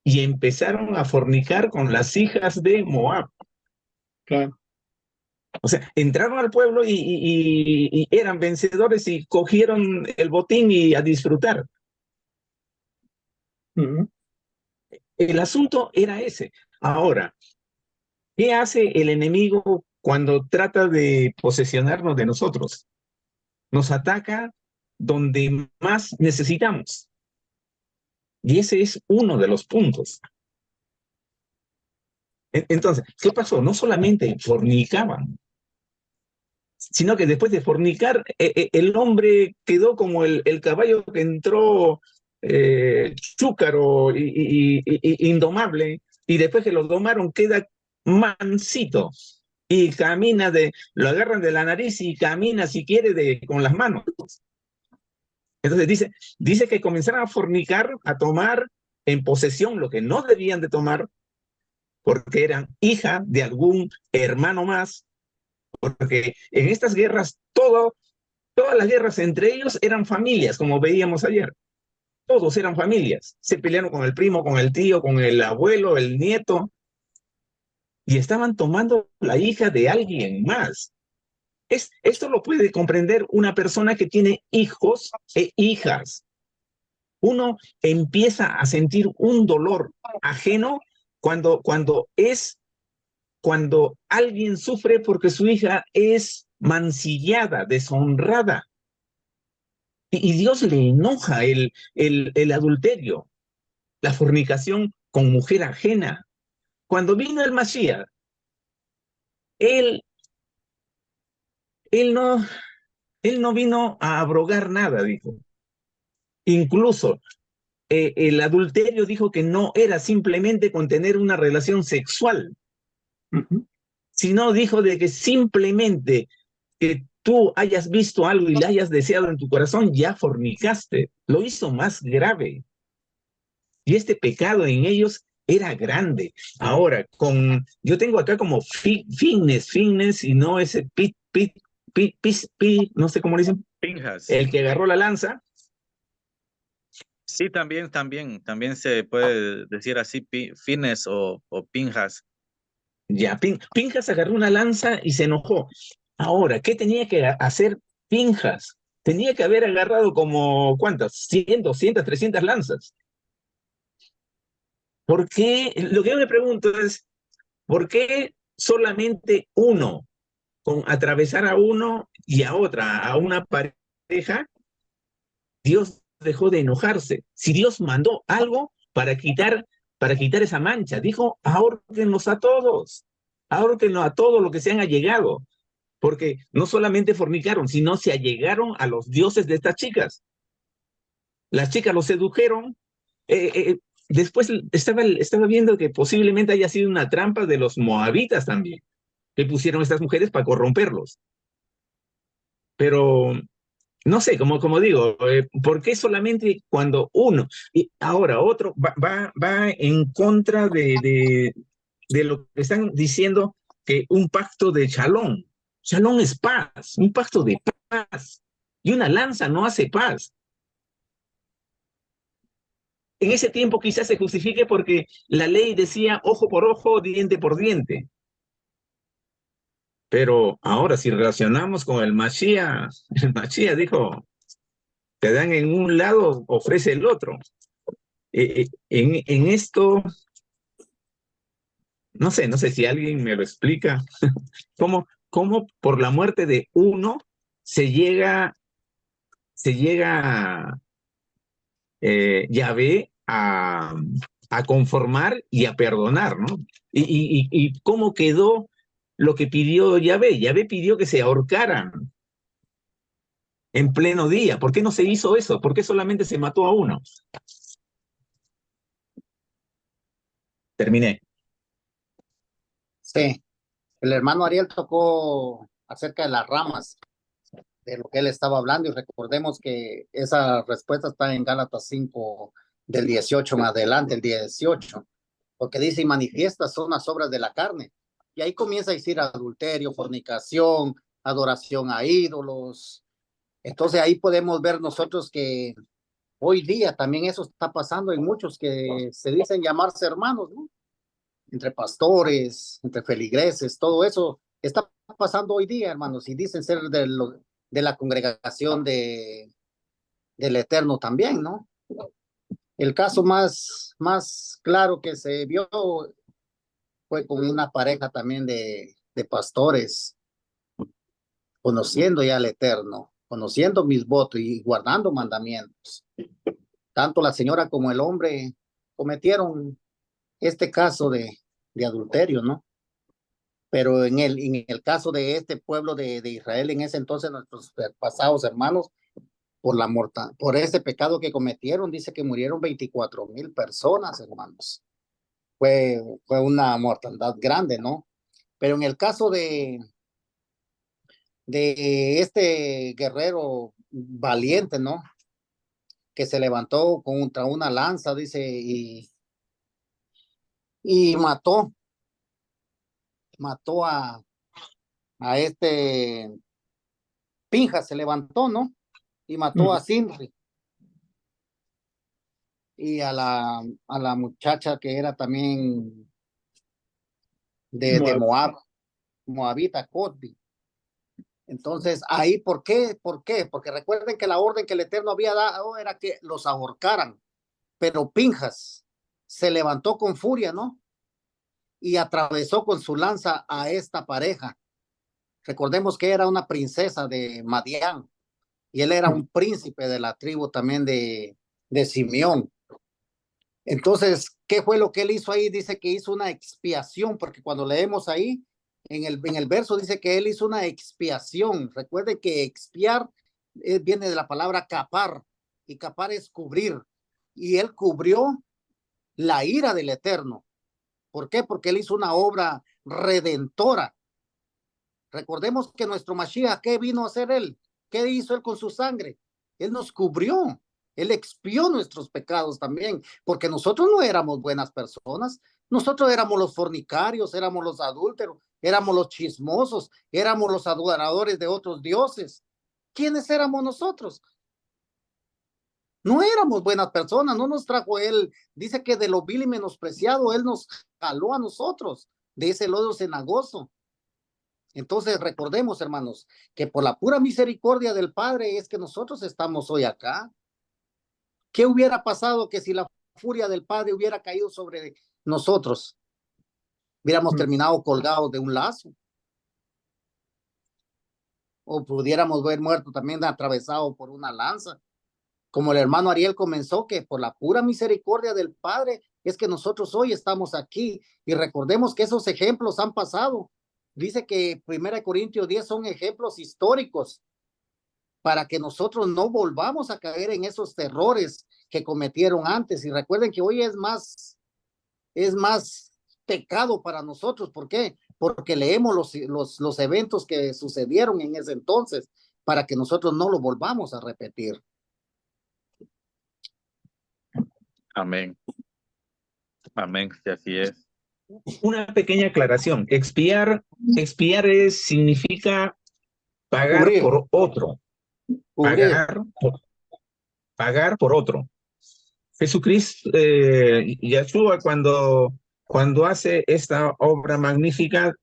y empezaron a fornicar con las hijas de Moab. Claro. O sea, entraron al pueblo y eran vencedores y cogieron el botín y a disfrutar. El asunto era ese. Ahora, ¿qué hace el enemigo cuando trata de posesionarnos de nosotros? Nos ataca donde más necesitamos. Y ese es uno de los puntos. Entonces, ¿qué pasó? No solamente fornicaban, sino que después de fornicar, el hombre quedó como el caballo que entró chúcaro y indomable, y después que lo domaron queda mansito y camina lo agarran de la nariz y camina si quiere con las manos. Entonces dice que comenzaron a fornicar, a tomar en posesión lo que no debían de tomar, porque eran hija de algún hermano más, porque en estas guerras todas las guerras entre ellos eran familias, como veíamos ayer. Todos eran familias. Se pelearon con el primo, con el tío, con el abuelo, el nieto, y estaban tomando la hija de alguien más. Esto lo puede comprender una persona que tiene hijos e hijas. Uno empieza a sentir un dolor ajeno cuando alguien sufre porque su hija es mancillada, deshonrada. Y Dios le enoja el adulterio, la fornicación con mujer ajena. Cuando vino el Mashiach, él no vino a abrogar nada, dijo. Incluso el adulterio dijo que no era simplemente con tener una relación sexual, sino dijo de que simplemente que tú hayas visto algo y le hayas deseado en tu corazón, ya fornicaste. Lo hizo más grave. Y este pecado en ellos era grande. Ahora, yo tengo acá como fitness, y no ese no sé cómo le dicen, Pinjas. el que agarró la lanza. Sí, también se puede decir así, Fines o Pinjas. Ya, Pinjas agarró una lanza y se enojó. Ahora, ¿qué tenía que hacer Pinjas? Tenía que haber agarrado como, ¿cuántas? 100, 200, 300 lanzas. ¿Por qué? Lo que yo me pregunto es, ¿por qué solamente uno, con atravesar a uno y a otra, a una pareja, Dios dejó de enojarse? Si Dios mandó algo para quitar esa mancha, dijo, ahórquenlos a todos, ahórquenlos a todos los que se han allegado, porque no solamente fornicaron, sino se allegaron a los dioses de estas chicas. Las chicas los sedujeron. Después estaba viendo que posiblemente haya sido una trampa de los moabitas también, que pusieron a estas mujeres para corromperlos. Pero no sé, como digo, ¿por qué solamente cuando uno y ahora otro va en contra de lo que están diciendo, que un pacto de shalom? Shalom es paz, un pacto de paz. Y una lanza no hace paz. En ese tiempo quizás se justifique porque la ley decía ojo por ojo, diente por diente. Pero ahora si relacionamos con el Mashiach dijo, te dan en un lado, ofrece el otro. En esto, no sé si alguien me lo explica, cómo por la muerte de uno se llega Yahvé a conformar y a perdonar, ¿no? Y cómo quedó lo que pidió Yahvé. Yahvé pidió que se ahorcaran en pleno día. ¿Por qué no se hizo eso? ¿Por qué solamente se mató a uno? Terminé. Sí, el hermano Ariel tocó acerca de las ramas, de lo que él estaba hablando, y recordemos que esa respuesta está en Gálatas 5, del 18 en adelante, el 18, porque dice, y manifiestas son las obras de la carne, y ahí comienza a decir adulterio, fornicación, adoración a ídolos. Entonces ahí podemos ver nosotros que hoy día también eso está pasando en muchos que se dicen llamarse hermanos, ¿no? Entre pastores, entre feligreses, todo eso está pasando hoy día, hermanos, y dicen ser de la congregación del Eterno también, ¿no? El caso más claro que se vio fue con una pareja también de pastores, conociendo ya al Eterno, conociendo mis votos y guardando mandamientos. Tanto la señora como el hombre cometieron este caso de adulterio, ¿no? Pero en el caso de este pueblo de Israel, en ese entonces, nuestros pasados hermanos, por ese pecado que cometieron, dice que murieron 24,000 personas, hermanos. Fue una mortandad grande, ¿no? Pero en el caso de este guerrero valiente, ¿no? Que se levantó contra una lanza, dice, y mató a este Pinjas, se levantó, ¿no? Y mató a Simri y a la muchacha que era también de Moab, Moabita, Cotbi. Entonces, ahí, ¿por qué? Porque recuerden que la orden que el Eterno había dado era que los ahorcaran, pero Pinjas se levantó con furia, ¿no? Y atravesó con su lanza a esta pareja. Recordemos que era una princesa de Madián y él era un príncipe de la tribu también de Simeón. Entonces, ¿qué fue lo que él hizo ahí? Dice que hizo una expiación, porque cuando leemos ahí, en el verso dice que él hizo una expiación. Recuerden que expiar viene de la palabra capar, y capar es cubrir. Y él cubrió la ira del Eterno. ¿Por qué? Porque él hizo una obra redentora. Recordemos que nuestro Mashiach, ¿qué vino a hacer él? ¿Qué hizo él con su sangre? Él nos cubrió. Él expió nuestros pecados también, porque nosotros no éramos buenas personas. Nosotros éramos los fornicarios, éramos los adúlteros, éramos los chismosos, éramos los adoradores de otros dioses. ¿Quiénes éramos nosotros? No éramos buenas personas, no nos trajo él. Dice que de lo vil y menospreciado, él nos jaló a nosotros. de ese lodo cenagoso. Entonces recordemos, hermanos, que por la pura misericordia del Padre es que nosotros estamos hoy acá. ¿Qué hubiera pasado que si la furia del Padre hubiera caído sobre nosotros? Hubiéramos terminado colgados de un lazo. O pudiéramos haber muerto también atravesado por una lanza. Como el hermano Ariel comenzó, que por la pura misericordia del Padre es que nosotros hoy estamos aquí. Y recordemos que esos ejemplos han pasado. Dice que 1 Corintios 10 son ejemplos históricos para que nosotros no volvamos a caer en esos errores que cometieron antes. Y recuerden que hoy es más pecado para nosotros. ¿Por qué? Porque leemos los eventos que sucedieron en ese entonces para que nosotros no lo volvamos a repetir. Amén. Amén, que así es. Una pequeña aclaración. Expiar significa pagar Cubrir. por otro. Cubrir. Pagar por otro. Jesucristo, Yeshua, cuando hace esta obra magnífica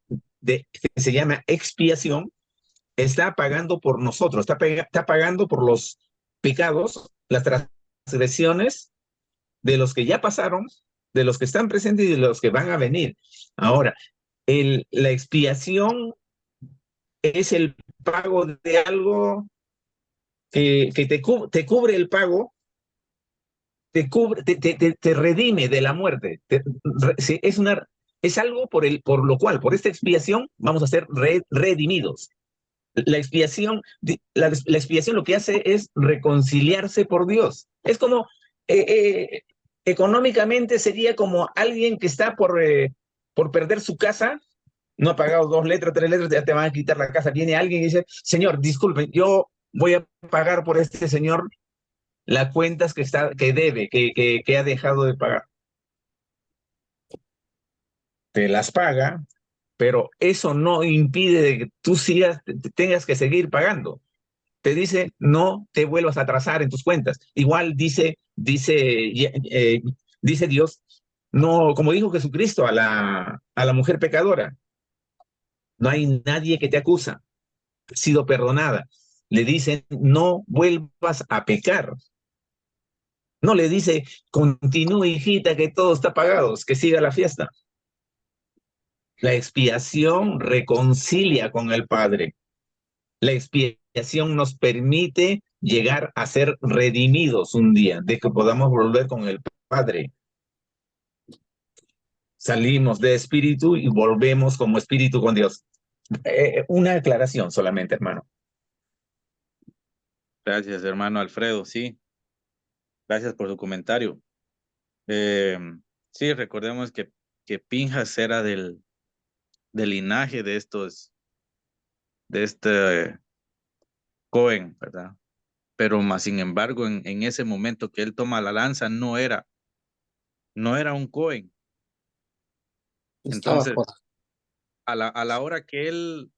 que se llama expiación, está pagando por nosotros, está pagando por los pecados, las transgresiones de los que ya pasaron, de los que están presentes y de los que van a venir. Ahora, la expiación es el pago de algo que te cubre el pago, te redime de la muerte. Es algo por lo cual, por esta expiación, vamos a ser redimidos. La expiación lo que hace es reconciliarse por Dios. Es como, económicamente sería como alguien que está por perder su casa, no ha pagado 2 letras, 3 letras, ya te van a quitar la casa. Viene alguien y dice, señor, disculpe, yo voy a pagar por este señor las cuentas que debe, que ha dejado de pagar. Te las paga, pero eso no impide que tú tengas que seguir pagando. Te dice, no te vuelvas a atrasar en tus cuentas. Igual dice Dios, no, como dijo Jesucristo a la mujer pecadora, no hay nadie que te acusa, has sido perdonada. Le dicen, no vuelvas a pecar. No le dice, continúe, hijita, que todo está pagado, que siga la fiesta. La expiación reconcilia con el Padre. La expiación nos permite llegar a ser redimidos un día, de que podamos volver con el Padre. Salimos de espíritu y volvemos como espíritu con Dios. Una aclaración solamente, hermano. Gracias, hermano Alfredo, sí. Gracias por su comentario. Sí, recordemos que Pinjas era del linaje de este Cohen, ¿verdad? Pero más sin embargo, en ese momento que él toma la lanza, no era un Cohen. Estaba Entonces, por... a la hora que él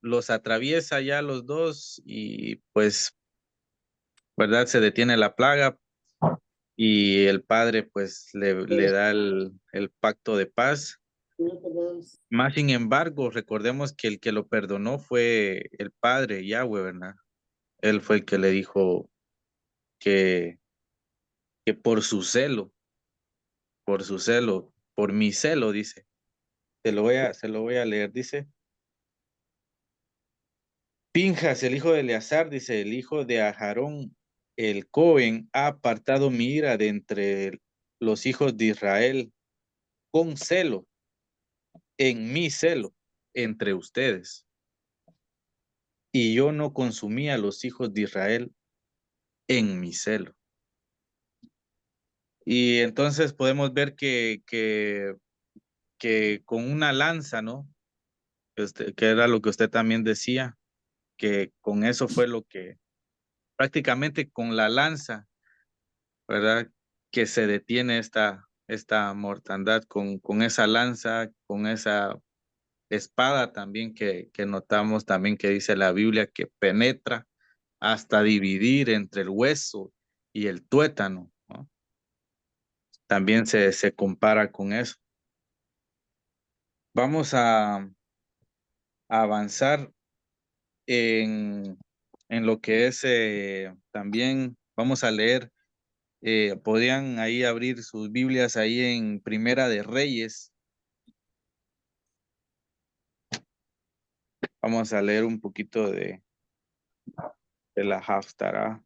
los atraviesa ya los dos y pues, ¿verdad? Se detiene la plaga y el padre pues le da el pacto de paz. Más sin embargo, recordemos que el que lo perdonó fue el padre Yahweh, ¿verdad? Él fue el que le dijo que por su celo, por mi celo, dice. Se lo voy a leer, dice. Pinjas, el hijo de Eleazar, dice, el hijo de Aharón, el Cohen, ha apartado mi ira de entre los hijos de Israel con celo, en mi celo, entre ustedes. Y yo no consumí a los hijos de Israel en mi celo. Y entonces podemos ver que con una lanza, ¿no? Que era lo que usted también decía, que con eso fue lo que prácticamente con la lanza, ¿verdad? Que se detiene esta mortandad con esa lanza, con esa espada también que notamos también que dice la Biblia que penetra hasta dividir entre el hueso y el tuétano, ¿no? También se compara con eso. Vamos a avanzar en, en lo que es también, vamos a leer, podrían ahí abrir sus Biblias ahí en Primera de Reyes. Vamos a leer un poquito de la Haftarah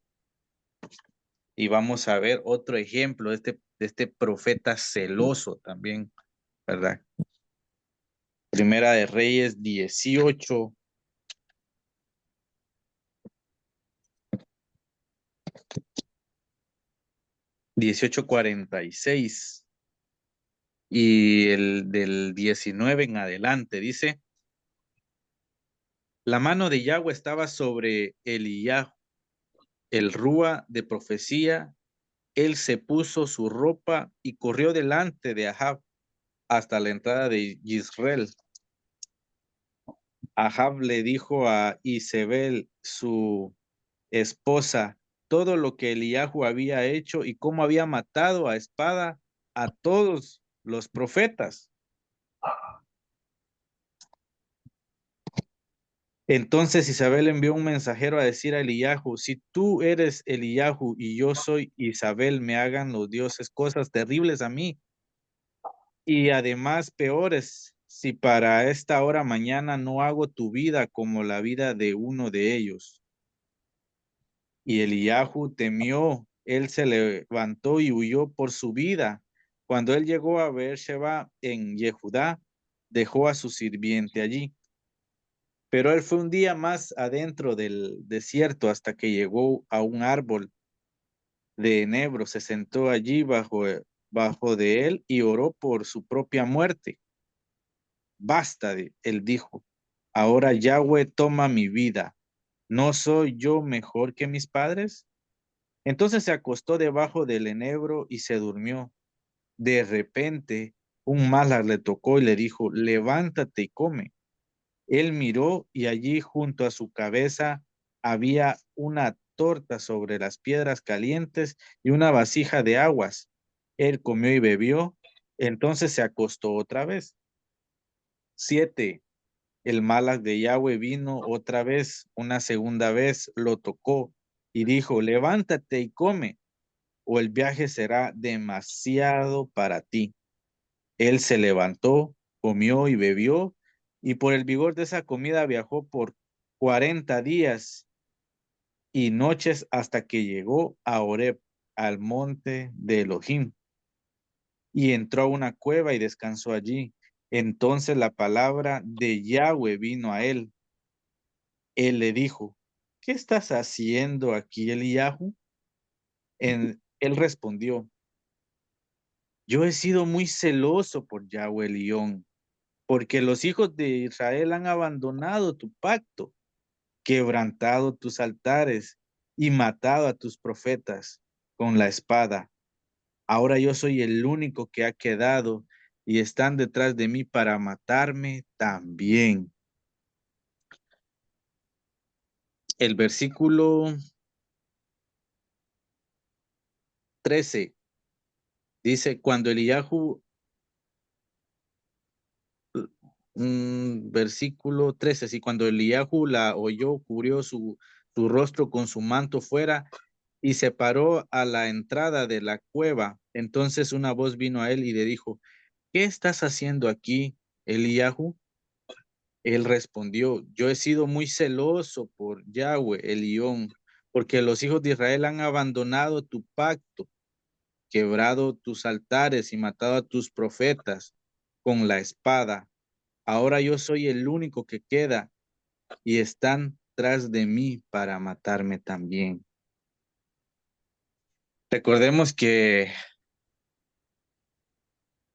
y vamos a ver otro ejemplo de este profeta celoso también, ¿verdad? Primera de Reyes 18. 18:46 y el del 19 en adelante dice: la mano de Yahweh estaba sobre Eliyahu, el rúa de profecía. Él se puso su ropa y corrió delante de Ahab hasta la entrada de Israel. Ahab le dijo a Isabel, su esposa, todo lo que Eliyahu había hecho y cómo había matado a espada a todos los profetas. Entonces Isabel envió un mensajero a decir a Eliyahu: si tú eres Eliyahu y yo soy Isabel, me hagan los dioses cosas terribles a mí y además peores, si para esta hora mañana no hago tu vida como la vida de uno de ellos. Y Eliyahu temió, él se levantó y huyó por su vida. Cuando él llegó a Beersheba en Yehudá, dejó a su sirviente allí. Pero él fue un día más adentro del desierto hasta que llegó a un árbol de enebro, se sentó allí bajo de él y oró por su propia muerte. Basta, él dijo, ahora Yahweh toma mi vida. ¿No soy yo mejor que mis padres? Entonces se acostó debajo del enebro y se durmió. De repente, un mala le tocó y le dijo: levántate y come. Él miró y allí junto a su cabeza había una torta sobre las piedras calientes y una vasija de aguas. Él comió y bebió, entonces se acostó otra vez. 7. El malach de Yahweh vino otra vez, una segunda vez, lo tocó y dijo: levántate y come, o el viaje será demasiado para ti. Él se levantó, comió y bebió, y por el vigor de esa comida viajó por 40 días y noches hasta que llegó a Horeb, al monte de Elohim, y entró a una cueva y descansó allí. Entonces la palabra de Yahweh vino a él. Él le dijo: ¿qué estás haciendo aquí, Eliyahu? Él respondió: yo he sido muy celoso por Yahweh Elión, porque los hijos de Israel han abandonado tu pacto, quebrantado tus altares y matado a tus profetas con la espada. Ahora yo soy el único que ha quedado y están detrás de mí para matarme también. El versículo 13 dice: cuando Eliyahu, versículo 13, si cuando Eliyahu la oyó, cubrió su rostro con su manto fuera y se paró a la entrada de la cueva. Entonces una voz vino a él y le dijo: ¿qué estás haciendo aquí, Eliyahu? Él respondió: yo he sido muy celoso por Yahweh, Elión, porque los hijos de Israel han abandonado tu pacto, quebrado tus altares y matado a tus profetas con la espada. Ahora yo soy el único que queda y están tras de mí para matarme también. Recordemos que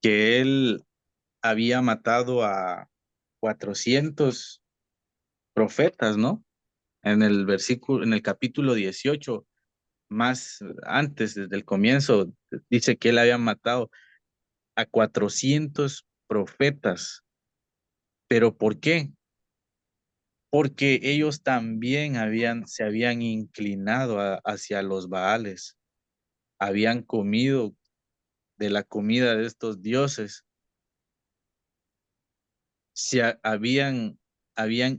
él había matado a 400 profetas, ¿no? En el versículo, en el capítulo 18, más antes, desde el comienzo, dice que él había matado a 400 profetas. ¿Pero por qué? Porque ellos también se habían inclinado hacia los Baales, habían comido de la comida de estos dioses. habían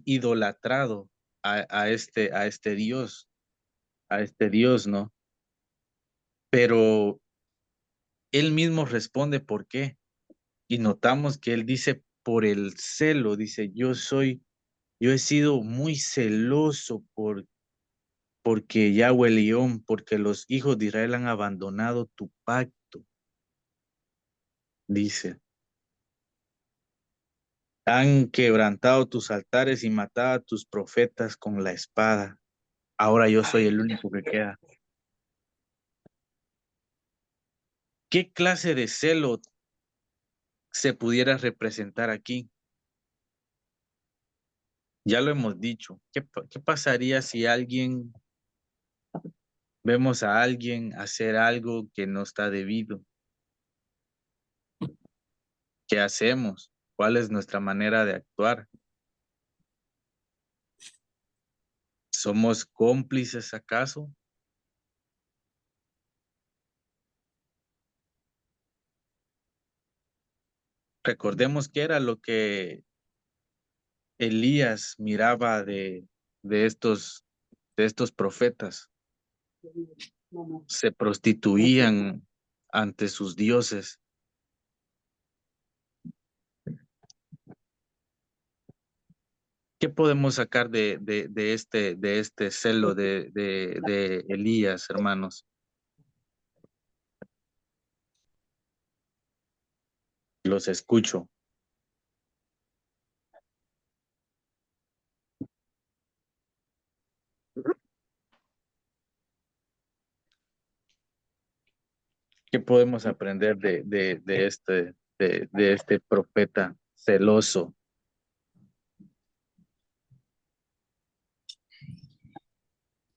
idolatrado a este Dios, ¿no? Pero él mismo responde por qué. Y notamos que él dice por el celo, dice, yo he sido muy celoso porque Yahweh León, porque los hijos de Israel han abandonado tu pacto, dice. Han quebrantado tus altares y matado a tus profetas con la espada. Ahora yo soy el único que queda. ¿Qué clase de celo se pudiera representar aquí? Ya lo hemos dicho. ¿Qué pasaría si vemos a alguien hacer algo que no está debido? ¿Qué hacemos? ¿Cuál es nuestra manera de actuar? ¿Somos cómplices acaso? Recordemos que era lo que Elías miraba de estos profetas. Se prostituían ante sus dioses. ¿Qué podemos sacar de este celo de Elías, hermanos? Los escucho. ¿Qué podemos aprender de este profeta celoso?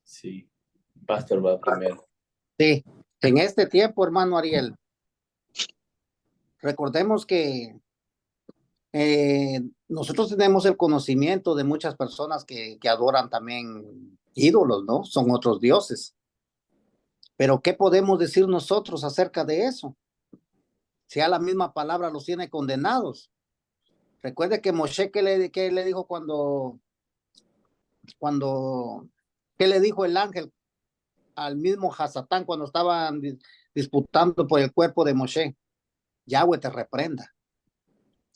Sí, Pastor va primero. Sí, en este tiempo, hermano Ariel, recordemos que nosotros tenemos el conocimiento de muchas personas que adoran también ídolos, ¿no? Son otros dioses. Pero ¿qué podemos decir nosotros acerca de eso? Si a la misma palabra los tiene condenados. Recuerde que Moshe, ¿qué le dijo qué le dijo el ángel al mismo Hasatán cuando estaban disputando por el cuerpo de Moshe? Yahweh te reprenda.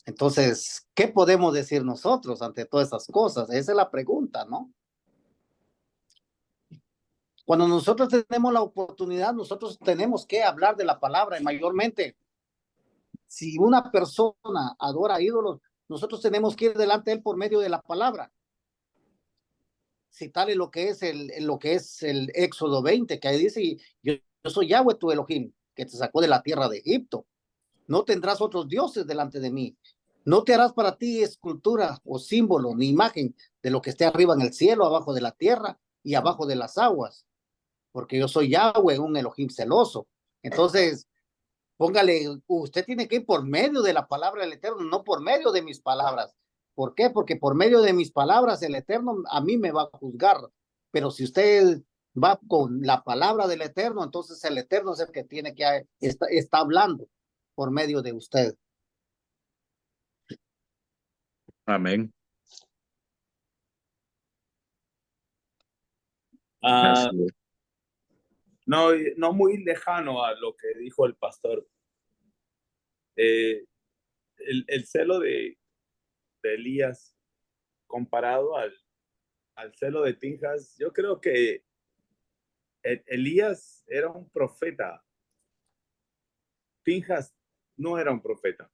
Entonces, ¿qué podemos decir nosotros ante todas esas cosas? Esa es la pregunta, ¿no? Cuando nosotros tenemos la oportunidad, nosotros tenemos que hablar de la palabra y mayormente, si una persona adora ídolos, nosotros tenemos que ir delante de él por medio de la palabra. Citarle lo que es el Éxodo 20, que ahí dice, yo soy Yahweh tu Elohim, que te sacó de la tierra de Egipto. No tendrás otros dioses delante de mí. No te harás para ti escultura o símbolo ni imagen de lo que esté arriba en el cielo, abajo de la tierra y abajo de las aguas, porque yo soy Yahweh, un Elohim celoso. Entonces, póngale, usted tiene que ir por medio de la palabra del Eterno, no por medio de mis palabras. ¿Por qué? Porque por medio de mis palabras el Eterno a mí me va a juzgar. Pero si usted va con la palabra del Eterno, entonces el Eterno es el que tiene que está hablando por medio de usted. Amén. Ah, no, no muy lejano a lo que dijo el pastor. El celo de Elías comparado al celo de Pinjas, yo creo que Elías era un profeta. Pinjas no era un profeta.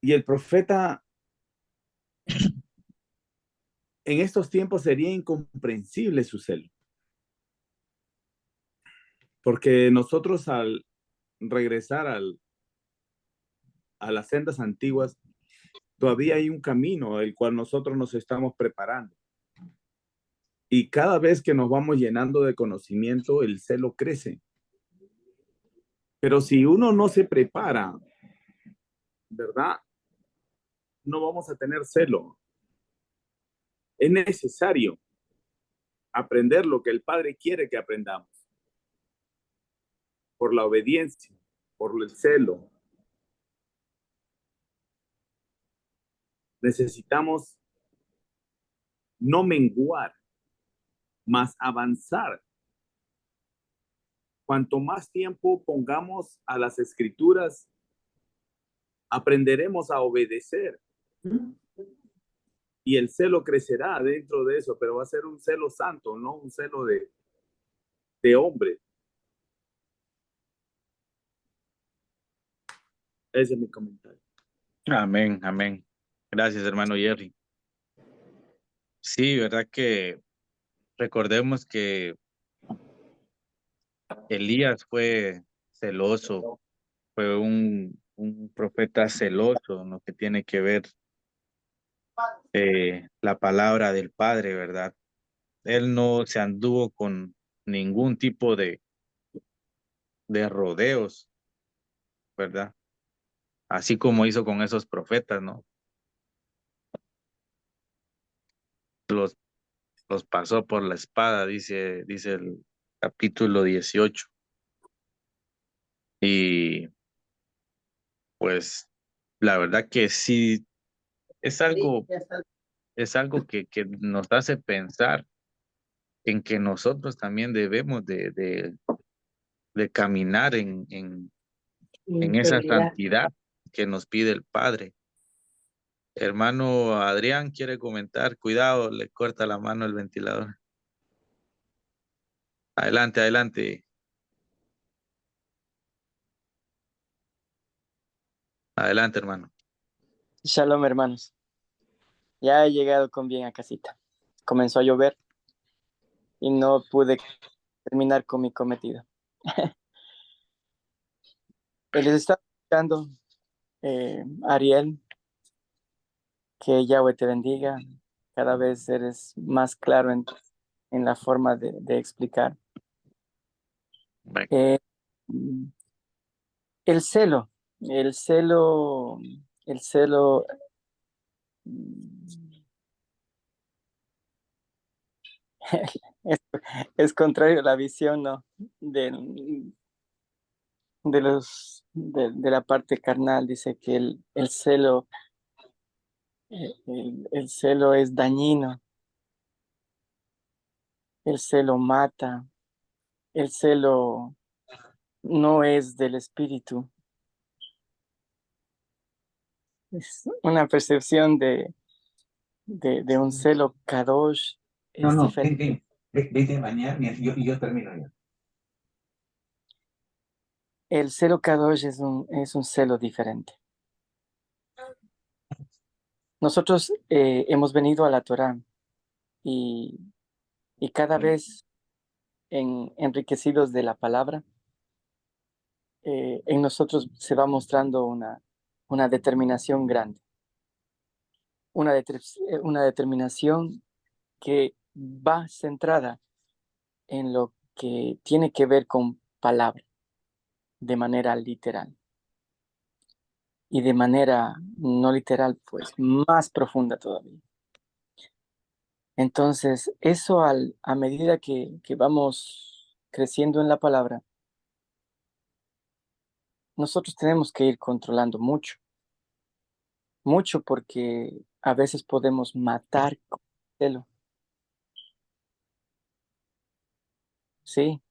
Y el profeta en estos tiempos sería incomprensible su celo. Porque nosotros al regresar a las sendas antiguas, todavía hay un camino el cual nosotros nos estamos preparando. Y cada vez que nos vamos llenando de conocimiento, el celo crece. Pero si uno no se prepara, ¿verdad? No vamos a tener celo. Es necesario aprender lo que el Padre quiere que aprendamos. Por la obediencia, por el celo. necesitamos no menguar, más avanzar. Cuanto más tiempo pongamos a las escrituras, aprenderemos a obedecer. Y el celo crecerá dentro de eso, pero va a ser un celo santo, no un celo de hombre. Ese es mi comentario. Amén, amén. Gracias, hermano Jerry. Sí, verdad que recordemos que Elías fue celoso, fue un profeta celoso en lo que tiene que ver la palabra del Padre, ¿verdad? Él no se anduvo con ningún tipo de rodeos, ¿verdad? Así como hizo con esos profetas, ¿no? Los, los pasó por la espada, dice el capítulo 18. Y pues la verdad que sí, es algo, es algo que nos hace pensar en que nosotros también debemos de caminar en esa santidad que nos pide el Padre. Hermano Adrián quiere comentar, cuidado, le corta la mano el ventilador. Adelante, adelante. Adelante, hermano. Shalom, hermanos. Ya he llegado con bien a casita. Comenzó a llover y no pude terminar con mi cometido. Les estaba escuchando, Ariel, que Yahweh te bendiga. Cada vez eres más claro en la forma de explicar. Bueno, Eh, el celo, el celo, el celo. Es, es contrario a la visión, ¿no? De la parte carnal. Dice que el celo, el celo es dañino, el celo mata, el celo no es del espíritu. Es una percepción de un celo kadosh, es diferente. Vete a bañar y yo termino ya. El celo kadosh es un celo diferente. Nosotros hemos venido a la Torá y cada vez enriquecidos de la palabra, en nosotros se va mostrando una determinación grande, una determinación que va centrada en lo que tiene que ver con palabra, de manera literal. Y de manera no literal, pues más profunda todavía. Entonces, eso a medida que vamos creciendo en la palabra, nosotros tenemos que ir controlando mucho, mucho, porque a veces podemos matar con celo. Sí,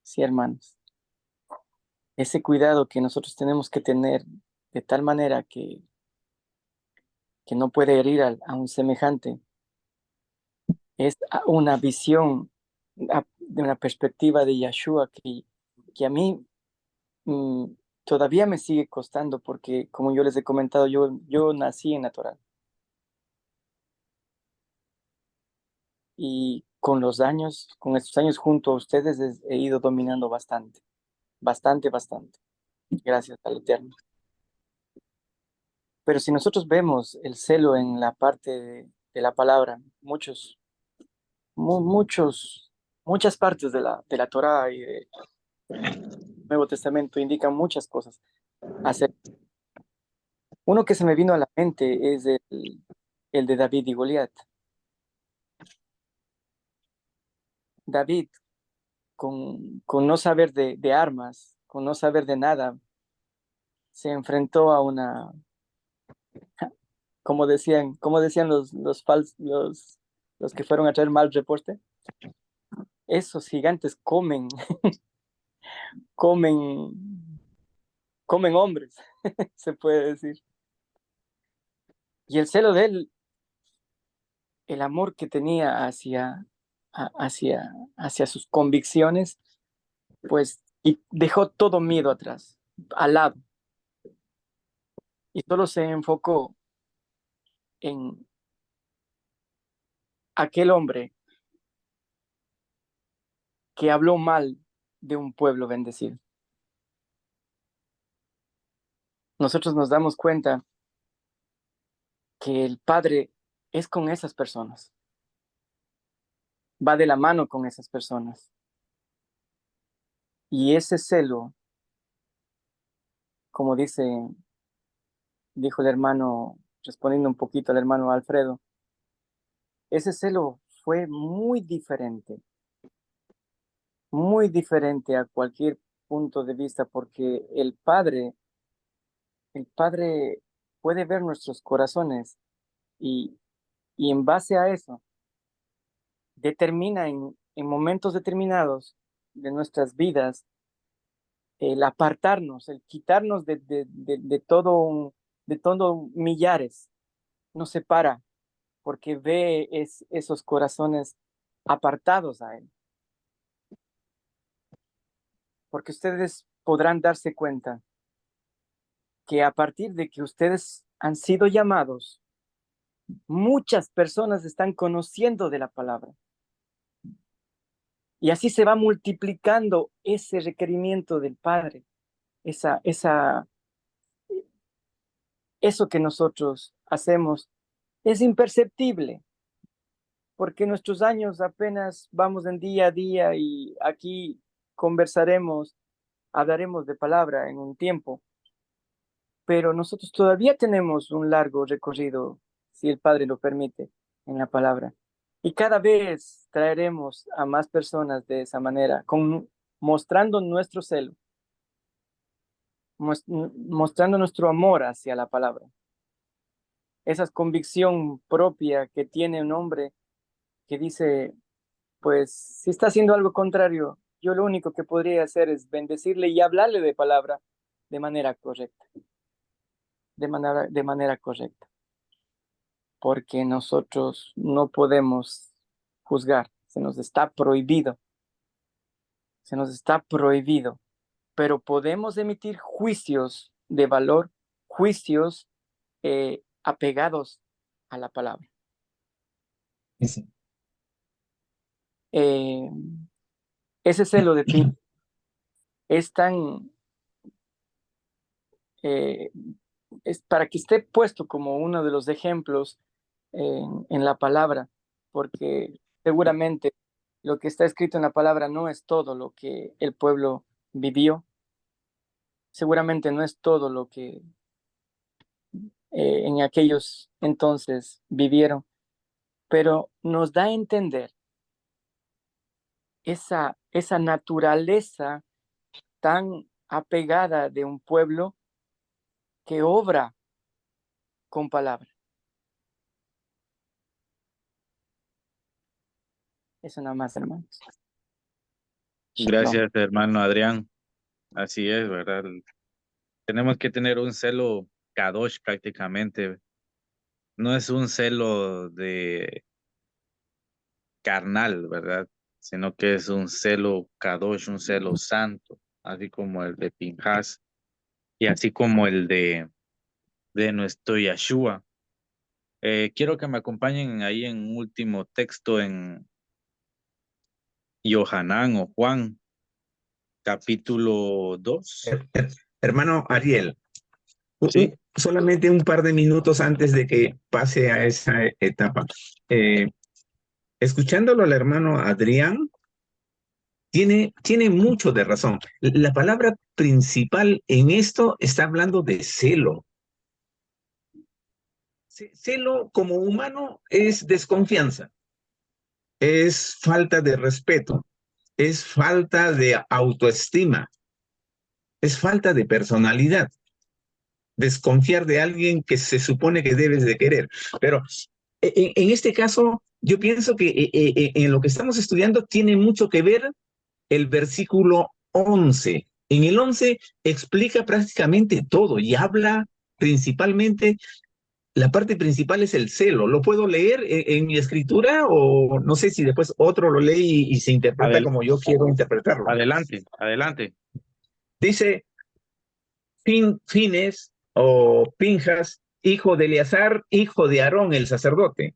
sí, hermanos. Ese cuidado que nosotros tenemos que tener de tal manera que no puede herir a un semejante, es una visión de una perspectiva de Yeshua que a mí todavía me sigue costando, porque como yo les he comentado, yo nací en la Torá. Y con los años, con estos años junto a ustedes, he ido dominando bastante, bastante, bastante. Gracias al Eterno. Pero si nosotros vemos el celo en la parte de la palabra, muchas partes de la Torá y del Nuevo Testamento indican muchas cosas. Uno que se me vino a la mente es el de David y Goliat. David, con no saber de armas, con no saber de nada, se enfrentó como decían los que fueron a traer mal reporte, esos gigantes comen hombres, se puede decir. Y el celo de él, el amor que tenía hacia sus convicciones, pues, y dejó todo miedo atrás, al lado. Y solo se enfocó en aquel hombre que habló mal de un pueblo bendecido. Nosotros nos damos cuenta que el Padre es con esas personas, va de la mano con esas personas. Y ese celo, como dijo el hermano, respondiendo un poquito al hermano Alfredo, ese celo fue muy diferente a cualquier punto de vista, porque el Padre puede ver nuestros corazones y en base a eso determina en momentos determinados de nuestras vidas el apartarnos, el quitarnos de todo millares, nos separa porque ve esos corazones apartados a Él. Porque ustedes podrán darse cuenta que a partir de que ustedes han sido llamados, muchas personas están conociendo de la palabra. Y así se va multiplicando ese requerimiento del Padre, eso que nosotros hacemos es imperceptible, porque nuestros años apenas vamos en día a día y aquí hablaremos de palabra en un tiempo, pero nosotros todavía tenemos un largo recorrido, si el Padre lo permite, en la palabra. Y cada vez traeremos a más personas de esa manera, mostrando nuestro celo, mostrando nuestro amor hacia la palabra. Esa convicción propia que tiene un hombre que dice, pues si está haciendo algo contrario, yo lo único que podría hacer es bendecirle y hablarle de palabra de manera correcta. De manera correcta. Porque nosotros no podemos juzgar, se nos está prohibido. Pero podemos emitir juicios de valor, juicios apegados a la palabra. Sí. Ese celo de ti es tan, es para que esté puesto como uno de los ejemplos en la palabra, porque seguramente lo que está escrito en la palabra no es todo lo que el pueblo vivió, seguramente no es todo lo que en aquellos entonces vivieron, pero nos da a entender esa naturaleza tan apegada de un pueblo que obra con palabra. Eso nada más, hermanos. Gracias, hermano Adrián. Así es, ¿verdad? Tenemos que tener un celo kadosh prácticamente. No es un celo de carnal, ¿verdad? Sino que es un celo kadosh, un celo santo, así como el de Pinhas y así como el de nuestro Yeshua. Quiero que me acompañen ahí en un último texto en Yohanan o Juan, capítulo 2. Hermano Ariel, Sí. solamente un par de minutos antes de que pase a esa etapa. Escuchándolo al hermano Adrián, tiene mucho de razón. La palabra principal en esto está hablando de celo. Celo como humano es desconfianza, es falta de respeto, es falta de autoestima, es falta de personalidad. desconfiar de alguien que se supone que debes de querer. Pero en este caso, yo pienso que en lo que estamos estudiando tiene mucho que ver el versículo 11. En el 11 explica prácticamente todo y habla principalmente, la parte principal es el celo. ¿Lo puedo leer en mi escritura o no sé si después otro lo lee y se interpreta como yo quiero interpretarlo? Adelante, adelante. Dice, Fines o Pinjas, hijo de Eleazar, hijo de Aarón, el sacerdote.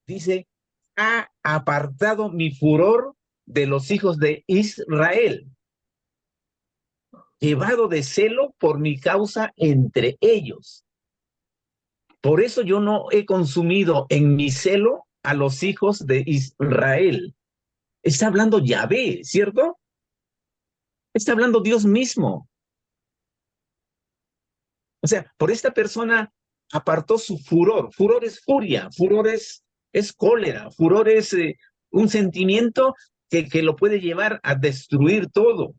Dice, ha apartado mi furor de los hijos de Israel, llevado de celo por mi causa entre ellos. Por eso yo no he consumido en mi celo a los hijos de Israel. Está hablando Yahvé, ¿cierto? Está hablando Dios mismo. O sea, por esta persona apartó su furor. Furor es furia, furor es cólera, furor es un sentimiento que lo puede llevar a destruir todo.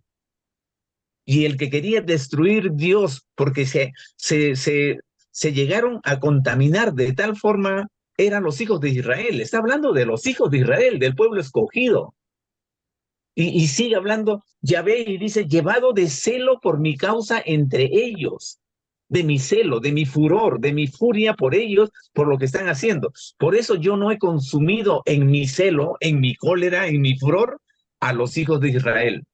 Y el que quería destruir Dios porque se llegaron a contaminar de tal forma eran los hijos de Israel. Está hablando de los hijos de Israel, del pueblo escogido. Y sigue hablando Yahvé y dice, llevado de celo por mi causa entre ellos, de mi celo, de mi furor, de mi furia por ellos, por lo que están haciendo. Por eso yo no he consumido en mi celo, en mi cólera, en mi furor, a los hijos de Israel.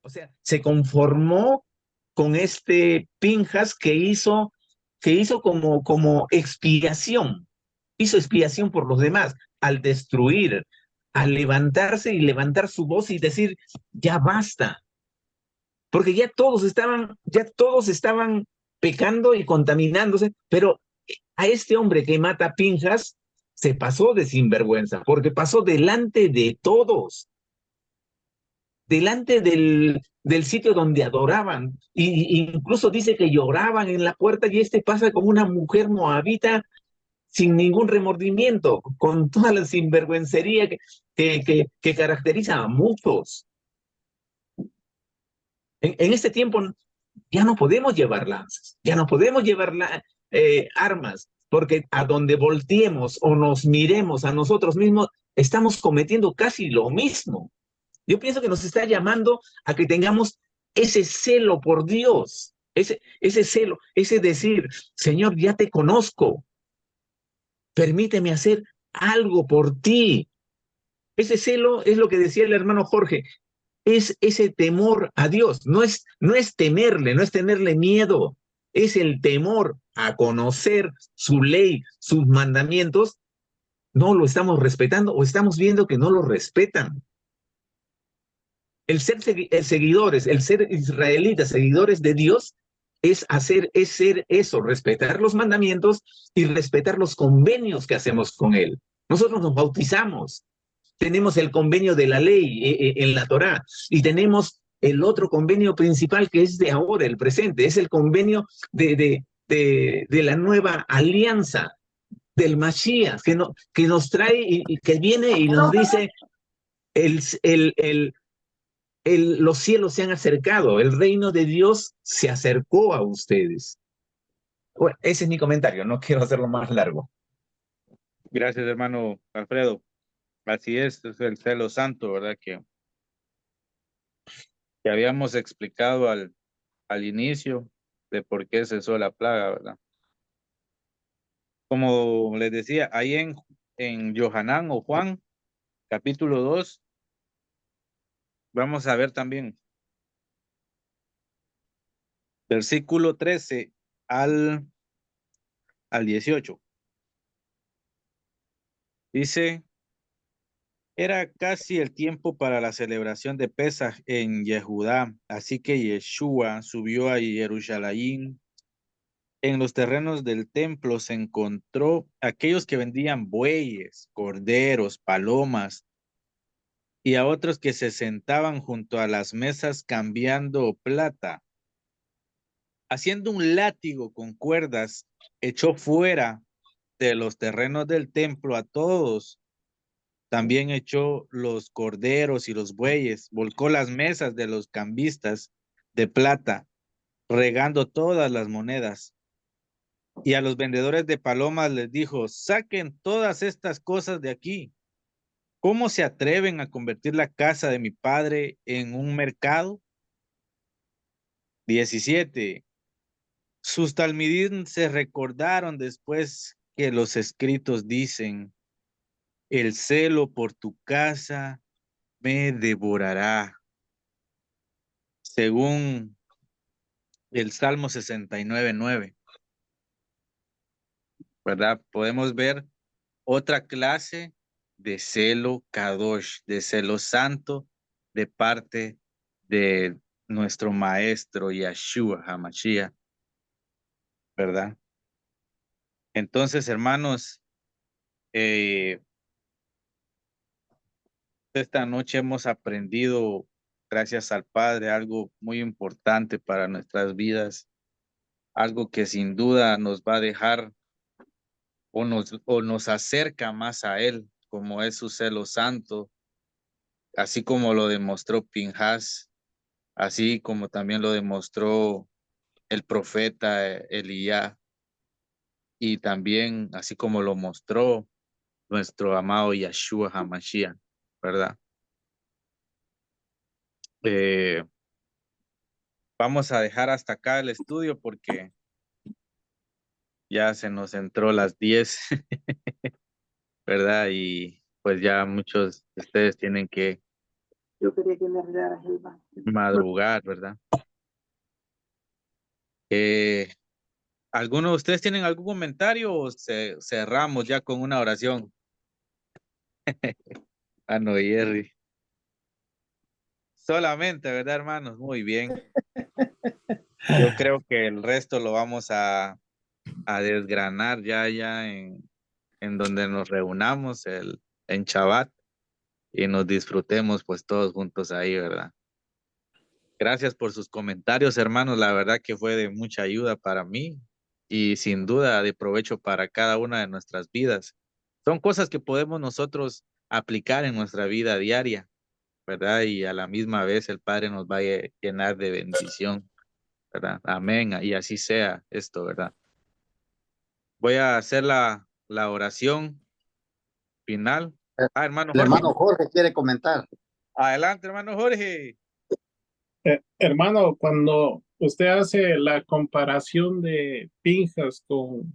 O sea, se conformó con este Pinjas que hizo como expiación, hizo expiación por los demás, al destruir, al levantarse y levantar su voz y decir, ya basta, porque ya todos estaban pecando y contaminándose, pero a este hombre que mata Pinjas se pasó de sinvergüenza, porque pasó delante de todos, delante del sitio donde adoraban, y incluso dice que lloraban en la puerta, y este pasa como una mujer moabita sin ningún remordimiento, con toda la sinvergüencería que caracteriza a muchos. En este tiempo ya no podemos llevar lanzas, ya no podemos llevar armas, porque a donde volteemos o nos miremos a nosotros mismos, estamos cometiendo casi lo mismo. Yo pienso que nos está llamando a que tengamos ese celo por Dios, ese celo, ese decir, Señor, ya te conozco, permíteme hacer algo por ti. Ese celo es lo que decía el hermano Jorge, es ese temor a Dios, no es temerle, no es tenerle miedo, es el temor a conocer su ley, sus mandamientos, no lo estamos respetando o estamos viendo que no lo respetan. El ser seguidores, el ser israelitas, seguidores de Dios, es ser eso, respetar los mandamientos y respetar los convenios que hacemos con Él. Nosotros nos bautizamos, tenemos el convenio de la ley en la Torá y tenemos el otro convenio principal que es de ahora, el presente, es el convenio de la nueva alianza del Mashiach que nos trae y que viene y nos dice los cielos se han acercado, el reino de Dios se acercó a ustedes. Bueno, ese es mi comentario, no quiero hacerlo más largo. Gracias, hermano Alfredo. Así es el celo santo, ¿verdad? Que habíamos explicado al inicio de por qué cesó la plaga, ¿verdad? Como les decía, ahí en Yohanan o Juan, capítulo 2, vamos a ver también versículo 13 al 18. Dice, era casi el tiempo para la celebración de Pesaj en Yehudá, así que Yeshua subió a Jerusalén. En los terrenos del templo se encontró aquellos que vendían bueyes, corderos, palomas, y a otros que se sentaban junto a las mesas cambiando plata. Haciendo un látigo con cuerdas, echó fuera de los terrenos del templo a todos. También echó los corderos y los bueyes, volcó las mesas de los cambistas de plata regando todas las monedas. Y a los vendedores de palomas les dijo, saquen todas estas cosas de aquí. ¿Cómo se atreven a convertir la casa de mi padre en un mercado? 17. Sus talmidín se recordaron después que los escritos dicen, el celo por tu casa me devorará. Según el Salmo 69:9, ¿verdad? Podemos ver otra clase de celo kadosh, de celo santo, de parte de nuestro maestro Yeshua HaMashiach, ¿verdad? Entonces, hermanos, esta noche hemos aprendido, gracias al Padre, algo muy importante para nuestras vidas, algo que sin duda nos va a dejar o nos acerca más a Él, como es su celo santo, así como lo demostró Pinhas, así como también lo demostró el profeta Elías, y también así como lo mostró nuestro amado Yeshua HaMashiach, ¿verdad? Vamos a dejar hasta acá el estudio porque ya se nos entró las 10, ¿verdad? Y pues ya muchos de ustedes tienen que Yo quería que me arreglaras el baño. madrugar, ¿verdad? ¿Alguno de ustedes tienen algún comentario o cerramos ya con una oración? Ah, no, Jerry. Solamente, ¿verdad, hermanos? Muy bien. Yo creo que el resto lo vamos a desgranar ya en donde nos reunamos en Shabbat y nos disfrutemos pues todos juntos ahí, ¿verdad? Gracias por sus comentarios, hermanos. La verdad que fue de mucha ayuda para mí y sin duda de provecho para cada una de nuestras vidas. Son cosas que podemos nosotros aplicar en nuestra vida diaria, ¿verdad? Y a la misma vez el Padre nos va a llenar de bendición, ¿verdad? Amén. Y así sea esto, ¿verdad? Voy a hacer la oración final. Hermano El Jorge. hermano Jorge quiere comentar. Adelante, hermano Jorge. Hermano, cuando usted hace la comparación de Pinhas con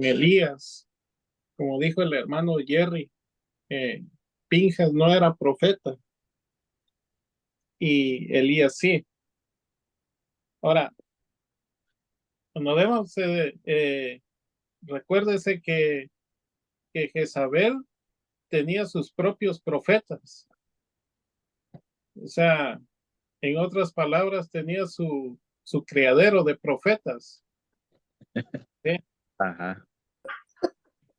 Elías, como dijo el hermano Jerry, Pinhas no era profeta y Elías sí. Ahora, no debemos, recuérdese que Jezabel tenía sus propios profetas. O sea, en otras palabras, tenía su criadero de profetas. ¿Sí? Ajá.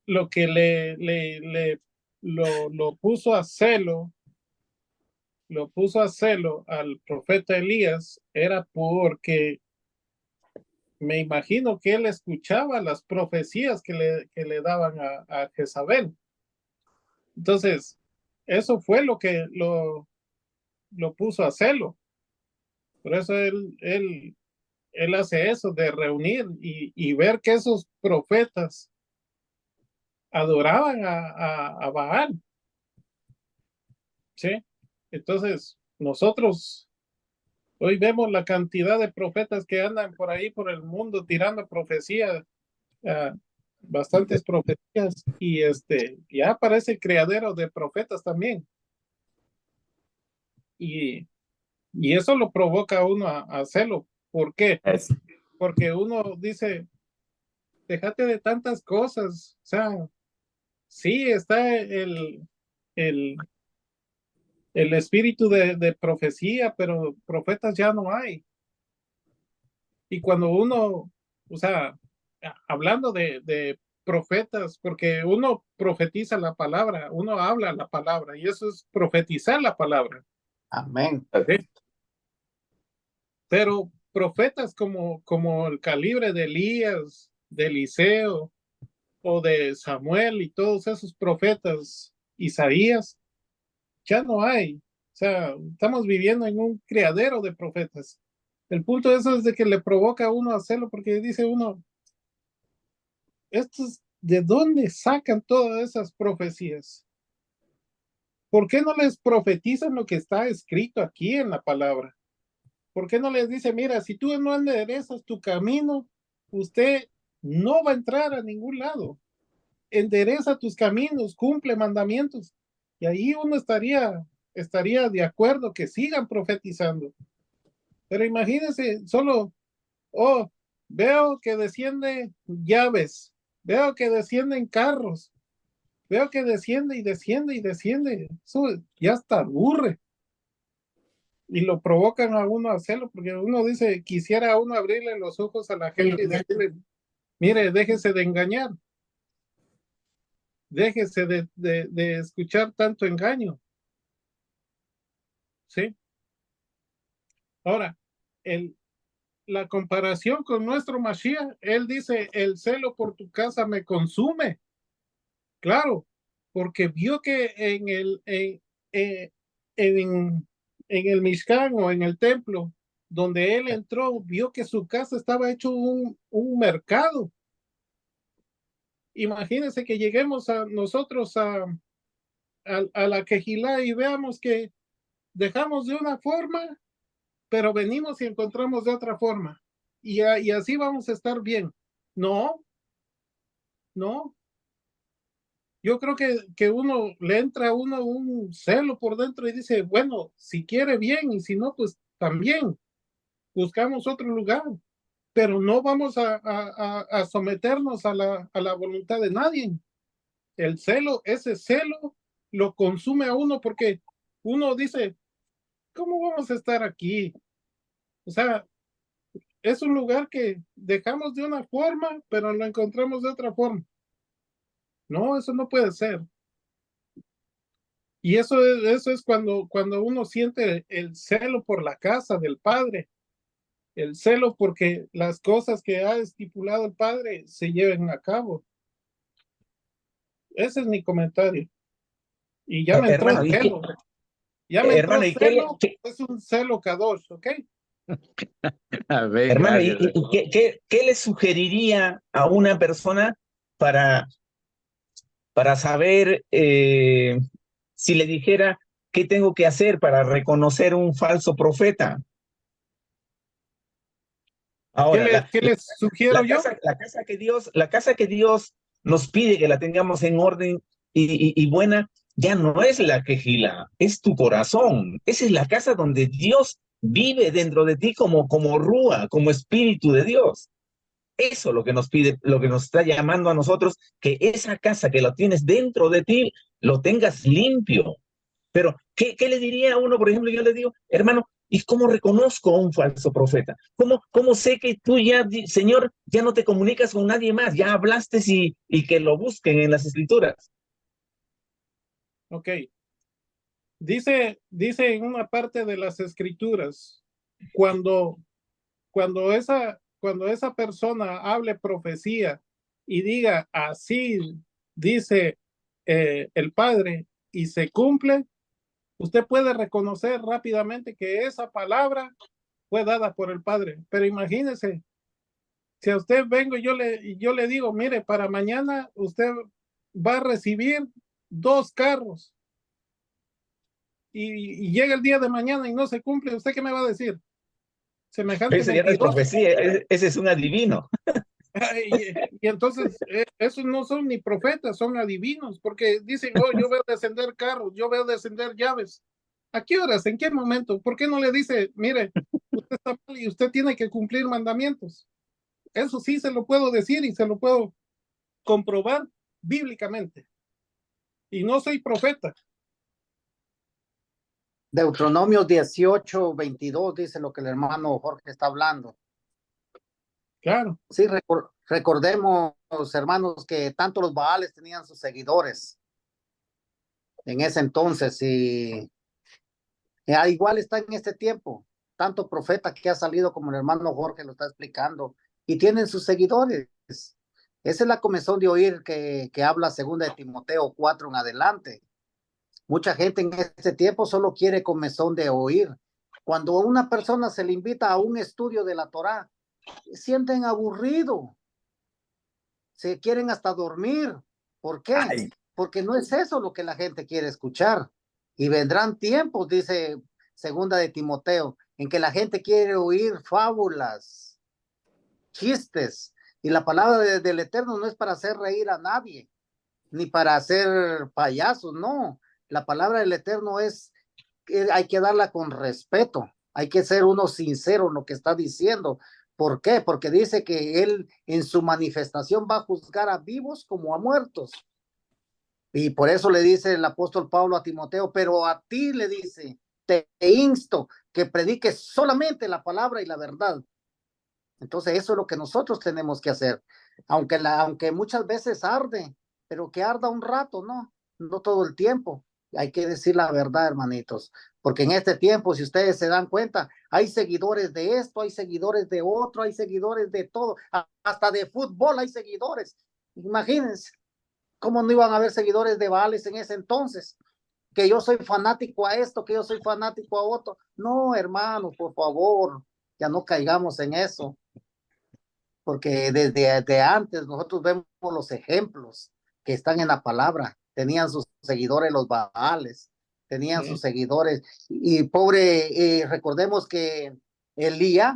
Lo que lo puso a celo, al profeta Elías era porque me imagino que él escuchaba las profecías que le daban a Jezabel. Entonces, eso fue lo que lo puso a celo. Por eso él hace eso de reunir y ver que esos profetas adoraban a Baal. ¿Sí? Entonces, nosotros hoy vemos la cantidad de profetas que andan por ahí, por el mundo, tirando profecías, bastantes profecías, y ya aparece el criadero de profetas también. Y eso lo provoca a uno a hacerlo. ¿Por qué? Porque uno dice, déjate de tantas cosas. O sea, sí está el espíritu de profecía, pero profetas ya no hay. Y cuando uno, o sea, hablando de profetas, porque uno profetiza la palabra, uno habla la palabra, y eso es profetizar la palabra. Amén. ¿Sí? Pero profetas como el calibre de Elías, de Eliseo o de Samuel y todos esos profetas, Isaías, ya no hay. O sea, estamos viviendo en un criadero de profetas. El punto de eso es de que le provoca a uno hacerlo, porque dice uno, estos, ¿de dónde sacan todas esas profecías? ¿Por qué no les profetizan lo que está escrito aquí en la palabra? ¿Por qué no les dice, mira, si tú no enderezas tu camino, usted no va a entrar a ningún lado? Endereza tus caminos, cumple mandamientos. Y ahí uno estaría de acuerdo que sigan profetizando. Pero imagínense, solo, oh, veo que descienden llaves, veo que descienden carros, veo que desciende y desciende y desciende. Eso ya está aburre. Y lo provocan a uno a hacerlo, porque uno dice, quisiera uno abrirle los ojos a la gente y decirle, mire, déjese de engañar, déjese de escuchar tanto engaño. ¿Sí? Ahora, la comparación con nuestro Mashiach, él dice, el celo por tu casa me consume. Claro, porque vio que en el Mishkan o en el templo donde él entró, vio que su casa estaba hecho un mercado. Imagínense que lleguemos a nosotros a la Quejilá y veamos que dejamos de una forma, pero venimos y encontramos de otra forma. Y así vamos a estar bien. No, no. Yo creo que uno le entra a uno un celo por dentro y dice, bueno, si quiere bien y si no, pues también buscamos otro lugar, pero no vamos a someternos a la voluntad de nadie. El celo, ese celo lo consume a uno porque uno dice, ¿cómo vamos a estar aquí? O sea, es un lugar que dejamos de una forma, pero lo encontramos de otra forma. No, eso no puede ser. Y eso es cuando uno siente el celo por la casa del Padre, el celo porque las cosas que ha estipulado el Padre se lleven a cabo. Ese es mi comentario. Y ya me entró Hermano, celo. Ya me entró hermano, celo, es un celo kadosh, ¿ok? A ver, hermano, gracias. qué le sugeriría a una persona para, para saber si le dijera qué tengo que hacer para reconocer un falso profeta? Ahora, ¿Qué les sugiero yo? la casa que Dios nos pide que la tengamos en orden y buena, ya no es la quejila, es tu corazón. Esa es la casa donde Dios vive dentro de ti como rúa, como espíritu de Dios. Eso es lo que nos pide, lo que nos está llamando a nosotros, que esa casa que lo tienes dentro de ti, lo tengas limpio. Pero, ¿qué le diría a uno? Por ejemplo, yo le digo, hermano, ¿y cómo reconozco a un falso profeta? ¿Cómo sé que tú ya, Señor, ya no te comunicas con nadie más? Ya hablaste y que lo busquen en las escrituras. Ok. Dice en una parte de las escrituras, cuando esa persona hable profecía y diga así dice el Padre y se cumple, usted puede reconocer rápidamente que esa palabra fue dada por el Padre. Pero imagínese, si a usted vengo y yo le digo, mire, para mañana usted va a recibir 2 carros y llega el día de mañana y no se cumple, ¿usted qué me va a decir? Semejante Ese ya no es mentiroso. profecía, ese es un adivino. Y entonces, esos no son ni profetas, son adivinos, porque dicen, oh, yo veo descender carros, yo veo descender llaves. ¿A qué horas? ¿En qué momento? ¿Por qué no le dice, mire, usted está mal y usted tiene que cumplir mandamientos? Eso sí se lo puedo decir y se lo puedo comprobar bíblicamente. Y no soy profeta. Deuteronomio 18:22 dice lo que el hermano Jorge está hablando. Claro. Sí, recordemos, hermanos, que tanto los Baales tenían sus seguidores en ese entonces y igual está en este tiempo, tanto profeta que ha salido como el hermano Jorge lo está explicando y tienen sus seguidores. Esa es la comezón de oír que habla segunda de Timoteo 4 en adelante. Mucha gente en este tiempo solo quiere comezón de oír, Cuando una persona se le invita a un estudio de la Torá, sienten aburrido, se quieren hasta dormir. ¿Por qué? Ay. Porque no es eso lo que la gente quiere escuchar. Y vendrán tiempos, dice segunda de Timoteo, en que la gente quiere oír fábulas, chistes, y la palabra del Eterno no es para hacer reír a nadie, ni para hacer payasos, no. La palabra del Eterno es, hay que darla con respeto, hay que ser uno sincero en lo que está diciendo. ¿Por qué? Porque dice que él en su manifestación va a juzgar a vivos como a muertos. Y por eso le dice el apóstol Pablo a Timoteo, pero a ti le dice, te insto que prediques solamente la palabra y la verdad. Entonces eso es lo que nosotros tenemos que hacer. Aunque muchas veces arde, pero que arda un rato, ¿no? No todo el tiempo. Hay que decir la verdad, hermanitos, porque en este tiempo, si ustedes se dan cuenta, hay seguidores de esto, hay seguidores de otro, hay seguidores de todo, hasta de fútbol hay seguidores. Imagínense. ¿Cómo no iban a haber seguidores de Baales en ese entonces? Que yo soy fanático a esto, que yo soy fanático a otro. No, hermanos, por favor, ya no caigamos en eso. Porque desde antes nosotros vemos los ejemplos que están en la palabra. Tenían sus seguidores los Baales, tenían sus seguidores. Y pobre, recordemos que Elías,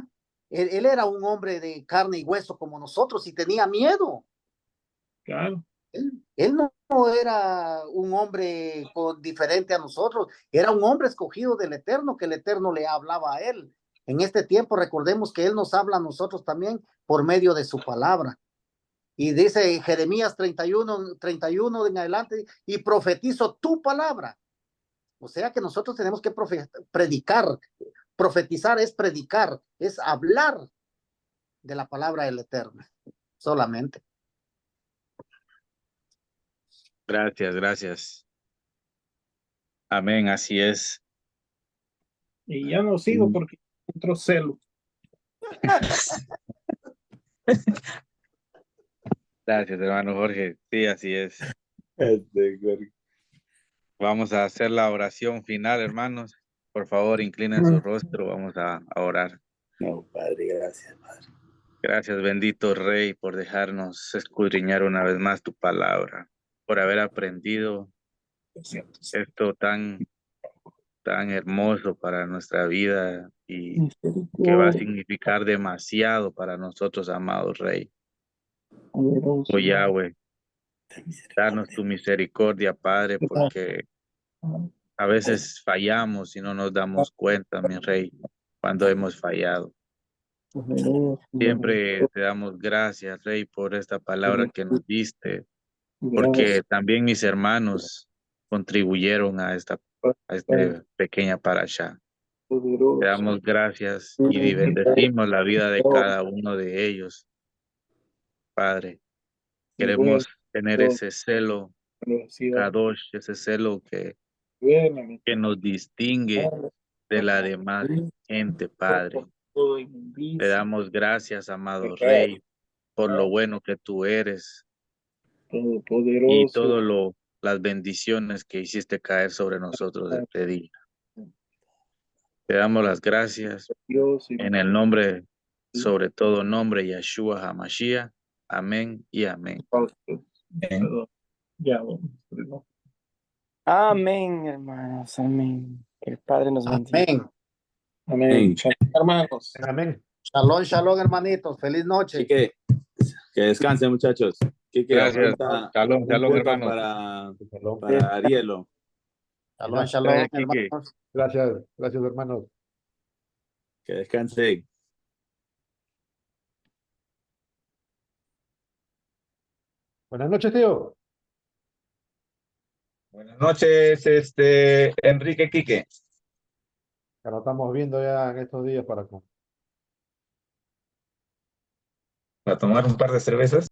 él era un hombre de carne y hueso como nosotros y tenía miedo. Claro. Él no era un hombre diferente a nosotros, era un hombre escogido del Eterno, que el Eterno le hablaba a él. En este tiempo recordemos que él nos habla a nosotros también por medio de su palabra. Y dice Jeremías 31 en adelante, y profetizo tu palabra. O sea que nosotros tenemos que predicar. Profetizar es predicar, es hablar de la palabra del Eterno, solamente. Gracias, gracias. Amén, así es. Y ya no sigo porque entró celo. Gracias, hermano Jorge. Sí, así es. Vamos a hacer la oración final, hermanos. Por favor, inclinen su rostro. Vamos a orar. No, Padre, gracias, Padre. Gracias, bendito Rey, por dejarnos escudriñar una vez más tu palabra, por haber aprendido esto tan hermoso para nuestra vida y que va a significar demasiado para nosotros, amado Rey. Oh Yahweh, danos tu misericordia, Padre, porque a veces fallamos y no nos damos cuenta, mi Rey, cuando hemos fallado. Siempre te damos gracias, Rey, por esta palabra que nos diste, porque también mis hermanos contribuyeron a esta pequeña parashá. Te damos gracias y bendecimos la vida de cada uno de ellos, Padre. Queremos tener ese celo, Kadosh, ese celo que nos distingue de la demás gente, Padre. Te damos gracias, amado Rey, por lo bueno que tú eres y todo las bendiciones que hiciste caer sobre nosotros este día. Te damos las gracias en el nombre, sobre todo nombre, Yeshua HaMashiach. Amén y amén. Amén, hermanos. Amén. Que el Padre nos bendiga. Amén. Amén. Hermanos. Amén. Shalom, shalom, hermanitos. Feliz noche. Así que descansen, muchachos. Gracias. Shalom, Un shalom, punto hermanos. para Arielo. Shalom, shalom, Gracias, Quique. hermanos. Gracias, gracias, hermanos. Que descansen. Buenas noches, tío. Buenas noches, Enrique Quique. Que nos estamos viendo ya en estos días para Tomar un par de cervezas.